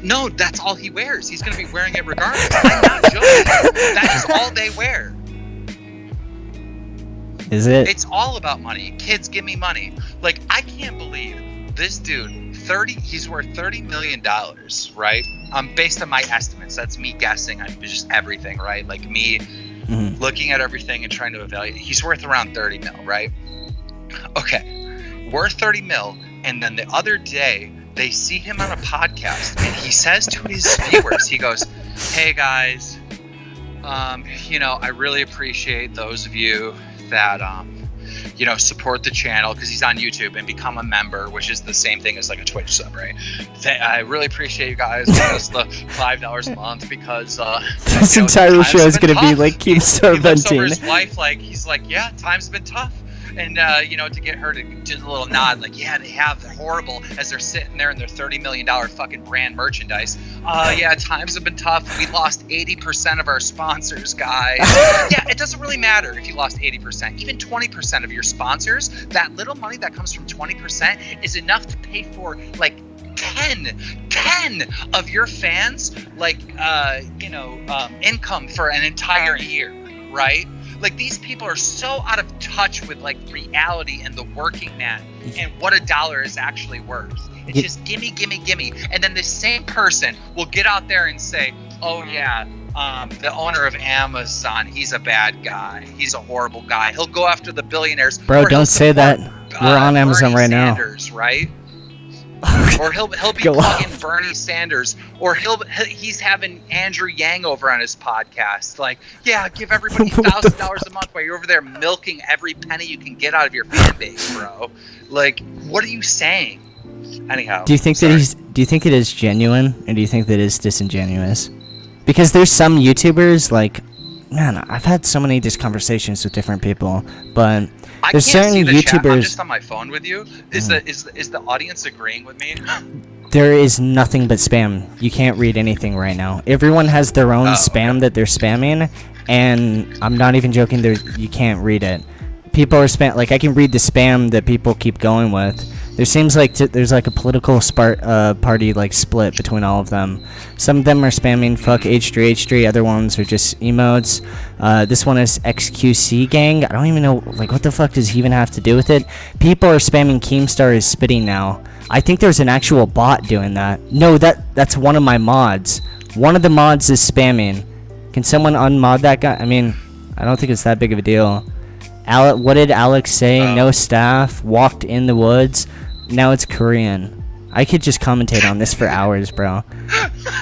No, that's all he wears. He's gonna be wearing it regardless. I'm not joking. That is all they wear. Is it? It's all about money. Kids, give me money. Like, I can't believe this dude. He's worth $30 million, right? Based on my estimates. That's me guessing on just everything, right? Like me looking at everything and trying to evaluate. He's worth around 30 mil, right? Okay, worth 30 mil. And then the other day, they see him on a podcast, and he says to his viewers, he goes, "Hey guys, I really appreciate those of you that support the channel," because he's on YouTube, and become a member, which is the same thing as like a Twitch sub, right? I really appreciate you guys giving us the $5 a month because this entire show is gonna be like Keemstar venting. He looks over venting. his wife, like he's like, "Yeah, times have been tough." And, to get her to do the little nod, like, yeah, they have, they're horrible, as they're sitting there in their $30 million fucking brand merchandise. Yeah, times have been tough. We lost 80% of our sponsors, guys. Yeah, it doesn't really matter if you lost 80%. Even 20% of your sponsors, that little money that comes from 20% is enough to pay for, like, 10 of your fans, like, income for an entire year, right? Like, these people are so out of touch with, like, reality and the working man and what a dollar is actually worth. It's just gimme. And then the same person will get out there and say, "Oh, yeah, the owner of Amazon, he's a bad guy. He's a horrible guy. He'll go after the billionaires." Bro, don't say that. We're on Amazon Bernie right Sanders, now. Right? Or he'll be plugging Bernie Sanders, or he's having Andrew Yang over on his podcast. Like, yeah, give everybody $1,000 a month while you're over there milking every penny you can get out of your fan base, bro. Like, what are you saying? Anyhow, do you think it is genuine, or do you think that it's disingenuous? Because there's some YouTubers, like, man, I've had so many of these conversations with different people, but there's certain YouTubers. Chat. I'm just on my phone with you. Is the audience agreeing with me? There is nothing but spam. You can't read anything right now. Everyone has their own spam that they're spamming, and I'm not even joking. You can't read it. People are like, I can read the spam that people keep going with. There seems like there's like a political party like split between all of them. Some of them are spamming fuck H3H3, other ones are just emotes. This one is XQC gang. I don't even know, like, what the fuck does he even have to do with it? People are spamming Keemstar is spitting now. I think there's an actual bot doing that. No, that's one of my mods. One of the mods is spamming. Can someone unmod that guy? I mean, I don't think it's that big of a deal. What did Alex say? No staff, walked in the woods. Now it's Korean. I could just commentate on this for hours, bro.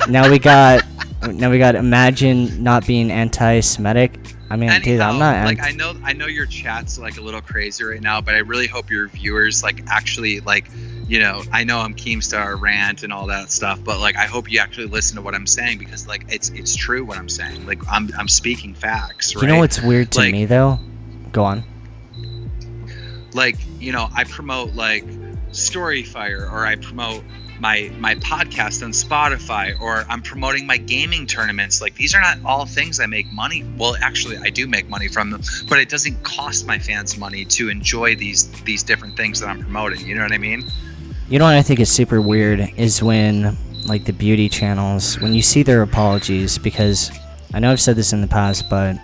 Now we got imagine not being anti-Semitic. I mean, anyhow, dude, I'm not. Like, I know your chat's like a little crazy right now, but I really hope your viewers like actually like, I know I'm Keemstar rant and all that stuff, but like I hope you actually listen to what I'm saying, because like it's true what I'm saying. Like I'm speaking facts, right? You know what's weird to me though? Go on. Like, I promote like Storyfire, or I promote my podcast on Spotify, or I'm promoting my gaming tournaments. Like, these are not all things I make money. Well, actually, I do make money from them, but it doesn't cost my fans money to enjoy these different things that I'm promoting. You know what I mean? You know what I think is super weird is when, like, the beauty channels, when you see their apologies, because I know I've said this in the past, but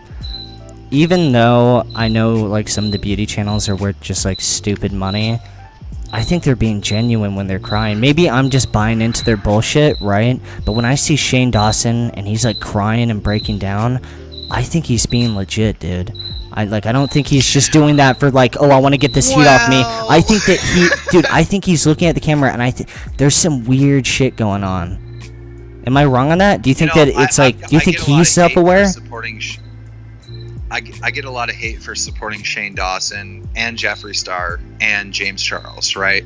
even though I know, like, some of the beauty channels are worth just, like, stupid money, I think they're being genuine when they're crying. Maybe I'm just buying into their bullshit, right? But when I see Shane Dawson and he's, like, crying and breaking down, I think he's being legit, dude. I don't think he's just doing that for, like, oh, I want to get this heat off me. I think that dude, I think he's looking at the camera and there's some weird shit going on. Am I wrong on that? Do you think that it's do you think he's self-aware? I get a lot of hate for supporting Shane Dawson and Jeffree Star and James Charles, right?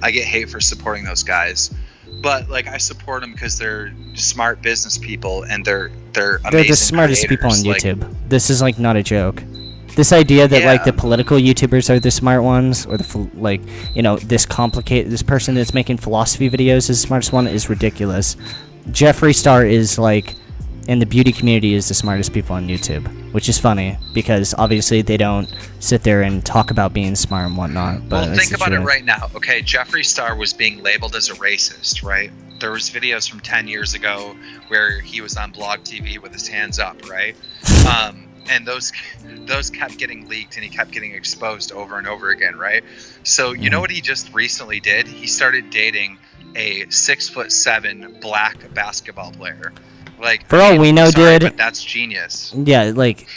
I get hate for supporting those guys, but, like, I support them because they're smart business people and they're amazing. They're the smartest people on YouTube. Like, this is, like, not a joke. This idea that like the political YouTubers are the smart ones, or this person that's making philosophy videos is the smartest one, is ridiculous. Jeffree Star is, like, in the beauty community, is the smartest people on YouTube, which is funny because obviously they don't sit there and talk about being smart and whatnot. But well, think about it right now. Okay, Jeffree Star was being labeled as a racist, right? There was videos from 10 years ago where he was on Blog TV with his hands up, right? And those kept getting leaked and he kept getting exposed over and over again, right? So you know what he just recently did? He started dating a 6'7" black basketball player. Like, for all we know, dude, but that's genius. Yeah, like,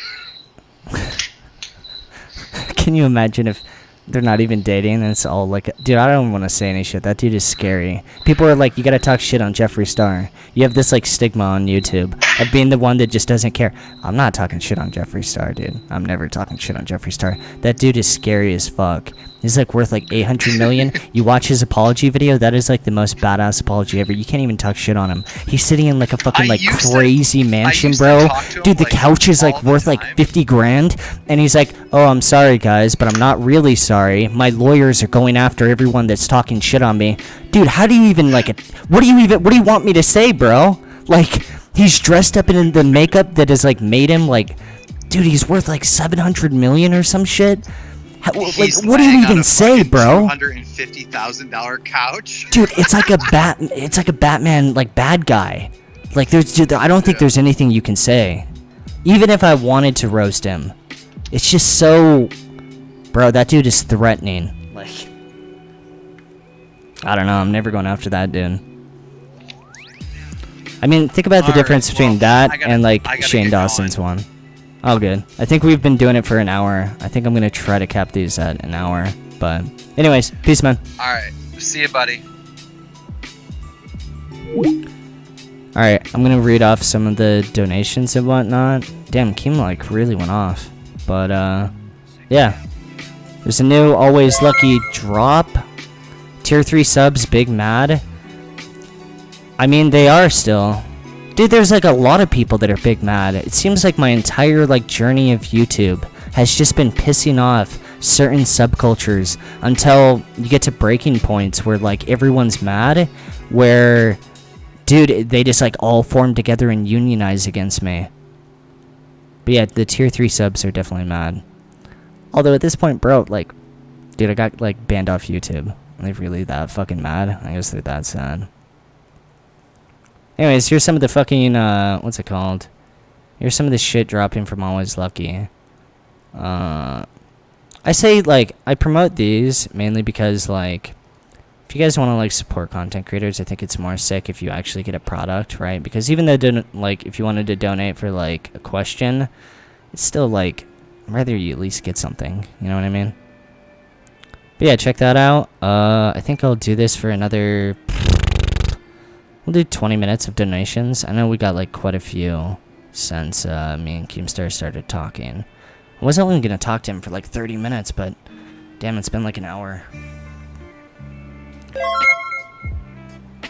can you imagine if they're not even dating and it's all like, dude, I don't want to say any shit. That dude is scary. People are like, you gotta talk shit on Jeffree Star. You have this, like, stigma on YouTube of being the one that just doesn't care. I'm not talking shit on Jeffree Star, dude. I'm never talking shit on Jeffree Star. That dude is scary as fuck. He's, like, worth, like, 800 million. You watch his apology video, that is, like, the most badass apology ever. You can't even talk shit on him. He's sitting in, like, a fucking, like, crazy mansion, bro. Dude, the couch is, like, worth, like, 50 grand. And he's like, oh, I'm sorry, guys, but I'm not really sorry. My lawyers are going after everyone that's talking shit on me. Dude, how do you even, like, what do you want me to say, bro? Like, he's dressed up in the makeup that has, like, made him, like, dude, he's worth, like, 700 million or some shit. Like, what do you even say, bro? $250,000 couch. Dude, it's like a Batman, like, bad guy. Like, dude, I don't think there's anything you can say. Even if I wanted to roast him. It's just so, bro, that dude is threatening. Like, I don't know, I'm never going after that dude. I mean, think about the difference between that and, like, Shane Dawson's one. Oh, good. I think we've been doing it for an hour. I think I'm going to try to cap these at an hour. But anyways, peace, man. Alright. See you, buddy. Alright, I'm going to read off some of the donations and whatnot. Damn, Keem, like, really went off. But, yeah. There's a new Always Lucky drop. Tier 3 subs, Big Mad. I mean, they are still. Dude, there's, like, a lot of people that are big mad. It seems like my entire, like, journey of YouTube has just been pissing off certain subcultures until you get to breaking points where, like, everyone's mad, where, dude, they just, like, all form together and unionize against me. But yeah, the tier 3 subs are definitely mad. Although at this point, bro, like, dude, I got, like, banned off YouTube. Are they really that fucking mad? I guess they're that sad. Anyways, here's some of the fucking, what's it called? Here's some of the shit dropping from Always Lucky. I say, like, I promote these mainly because, like, if you guys want to, like, support content creators, I think it's more sick if you actually get a product, right? Because even though, like, if you wanted to donate for, like, a question, it's still, like, I'd rather you at least get something, you know what I mean? But yeah, check that out. I think I'll do this for another... We'll do 20 minutes of donations. I know we got, like, quite a few since me and Keemstar started talking. I wasn't only going to talk to him for, like, 30 minutes, but damn, it's been, like, an hour.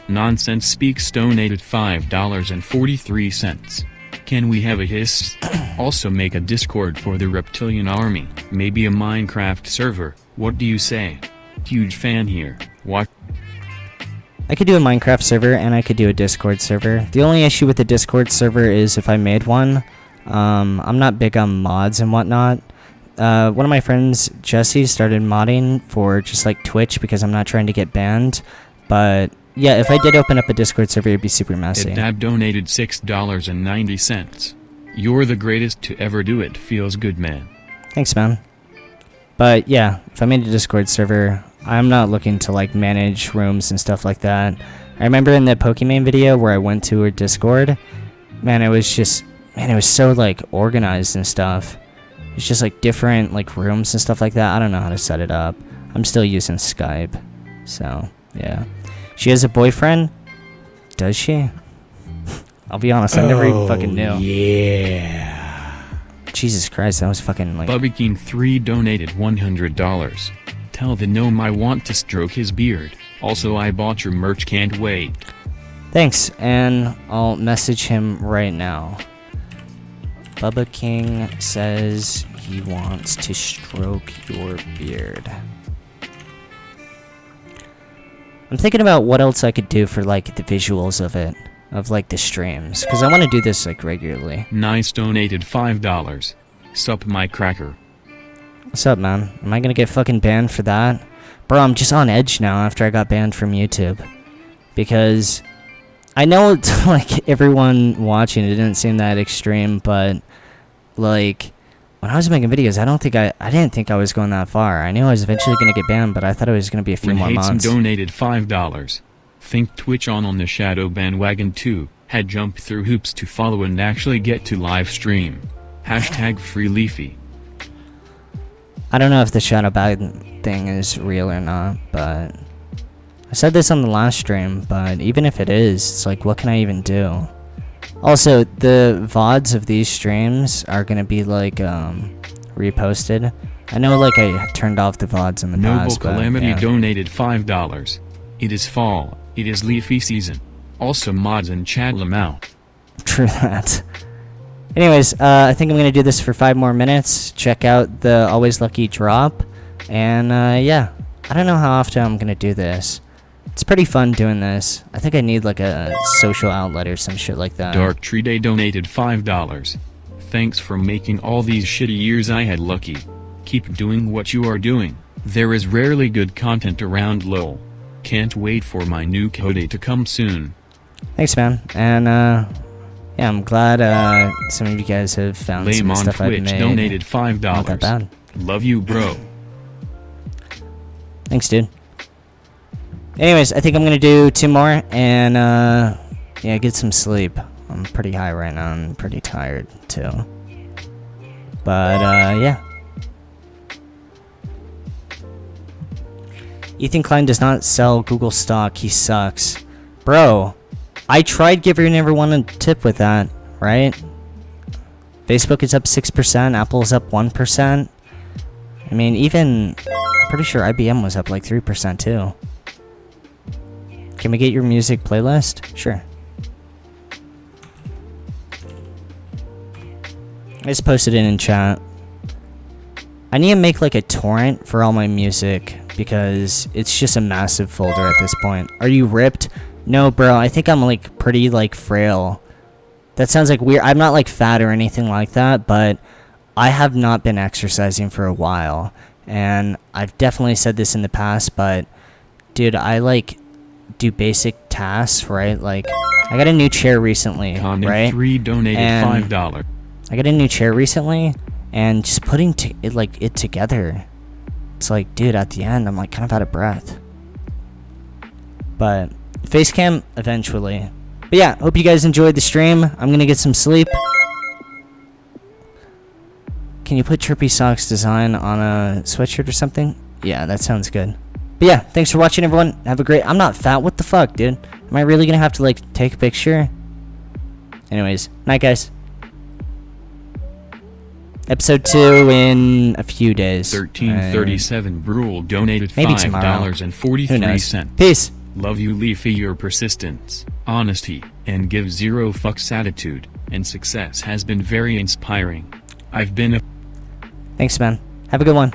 Nonsense Speaks donated $5.43. Can we have a hiss? Also make a Discord for the Reptilian Army, maybe a Minecraft server. What do you say? Huge fan here. What? I could do a Minecraft server and I could do a Discord server. The only issue with the Discord server is if I made one, I'm not big on mods and whatnot. One of my friends, Jesse, started modding for just like Twitch because I'm not trying to get banned. But yeah, if I did open up a Discord server, it'd be super messy. Dab donated $6.90. You're the greatest to ever do it. Feels good, man. Thanks, man. But yeah, if I made a Discord server, I'm not looking to like manage rooms and stuff like that. I remember in the Pokemon video where I went to her Discord, man, it was so like organized and stuff. It's just like different like rooms and stuff like that. I don't know how to set it up. I'm still using Skype. So, yeah. She has a boyfriend? Does she? I'll be honest, I never even fucking knew. Yeah. Jesus Christ, that was fucking like... Bubby King 3 donated $100. Tell the gnome I want to stroke his beard. Also, I bought your merch, can't wait. Thanks, and I'll message him right now. Bubba King says he wants to stroke your beard. I'm thinking about what else I could do for like the visuals of it, of like the streams, because I want to do this like regularly. Nice donated $5. Sup my cracker. What's up, man? Am I gonna get fucking banned for that? Bro, I'm just on edge now after I got banned from YouTube. Because I know it's like everyone watching, it didn't seem that extreme, but like when I was making videos, I didn't think I was going that far. I knew I was eventually gonna get banned, but I thought it was gonna be a few more months. Donated $5. Think Twitch on the shadow bandwagon too. Had jumped through hoops to follow and actually get to live stream. Hashtag free Leafy. I don't know if the shadow bag thing is real or not, but I said this on the last stream, but even if it is, it's like, what can I even do? Also, the VODs of these streams are gonna be like, reposted. I know like I turned off the VODs in the past, but Calamity yeah. donated $5. It is fall, it is Leafy season. Also mods and chat them out. True that. Anyways, I think I'm gonna do this for 5 more minutes. Check out the Always Lucky drop, and yeah, I don't know how often I'm gonna do this. It's pretty fun doing this. I think I need like a social outlet or some shit like that. Dark Tree Day donated $5. Thanks for making all these shitty years I had lucky. Keep doing what you are doing. There is rarely good content around lol. Can't wait for my new code to come soon. Thanks, man. And yeah, I'm glad some of you guys have found Lame some on stuff I've Twitch made. donated $5. Not that bad. Love you, bro. Thanks, dude. Anyways, I think I'm gonna do 2 more and yeah, get some sleep. I'm pretty high right now and pretty tired too. But yeah. Ethan Klein does not sell Google stock. He sucks. Bro, I tried giving everyone a tip with that, right? Facebook is up 6%, Apple is up 1%. I mean, even, I'm pretty sure IBM was up like 3% too. Can we get your music playlist? Sure. I just posted it in chat. I need to make like a torrent for all my music because it's just a massive folder at this point. Are you ripped? No, bro. I think I'm like pretty like frail. That sounds like weird. I'm not like fat or anything like that, but I have not been exercising for a while. And I've definitely said this in the past, but dude, I like do basic tasks, right? Like I got a new chair recently, right? 3 donated And $5. I got a new chair recently, and just putting it together, it's like, dude, at the end, I'm like kind of out of breath. But face cam eventually. But yeah, hope you guys enjoyed the stream. I'm gonna get some sleep. Can you put Chirpy Socks design on a sweatshirt or something? Yeah, that sounds good. But yeah, thanks for watching, everyone. Have a great... I'm not fat. What the fuck, dude? Am I really gonna have to, like, take a picture? Anyways, night, guys. Episode 2 in a few days. 1337 Brule donated maybe tomorrow. $5.43. Peace. Love you, Leafy. Your persistence, honesty, and give zero fucks attitude and success has been very inspiring. I've been a... Thanks, man. Have a good one.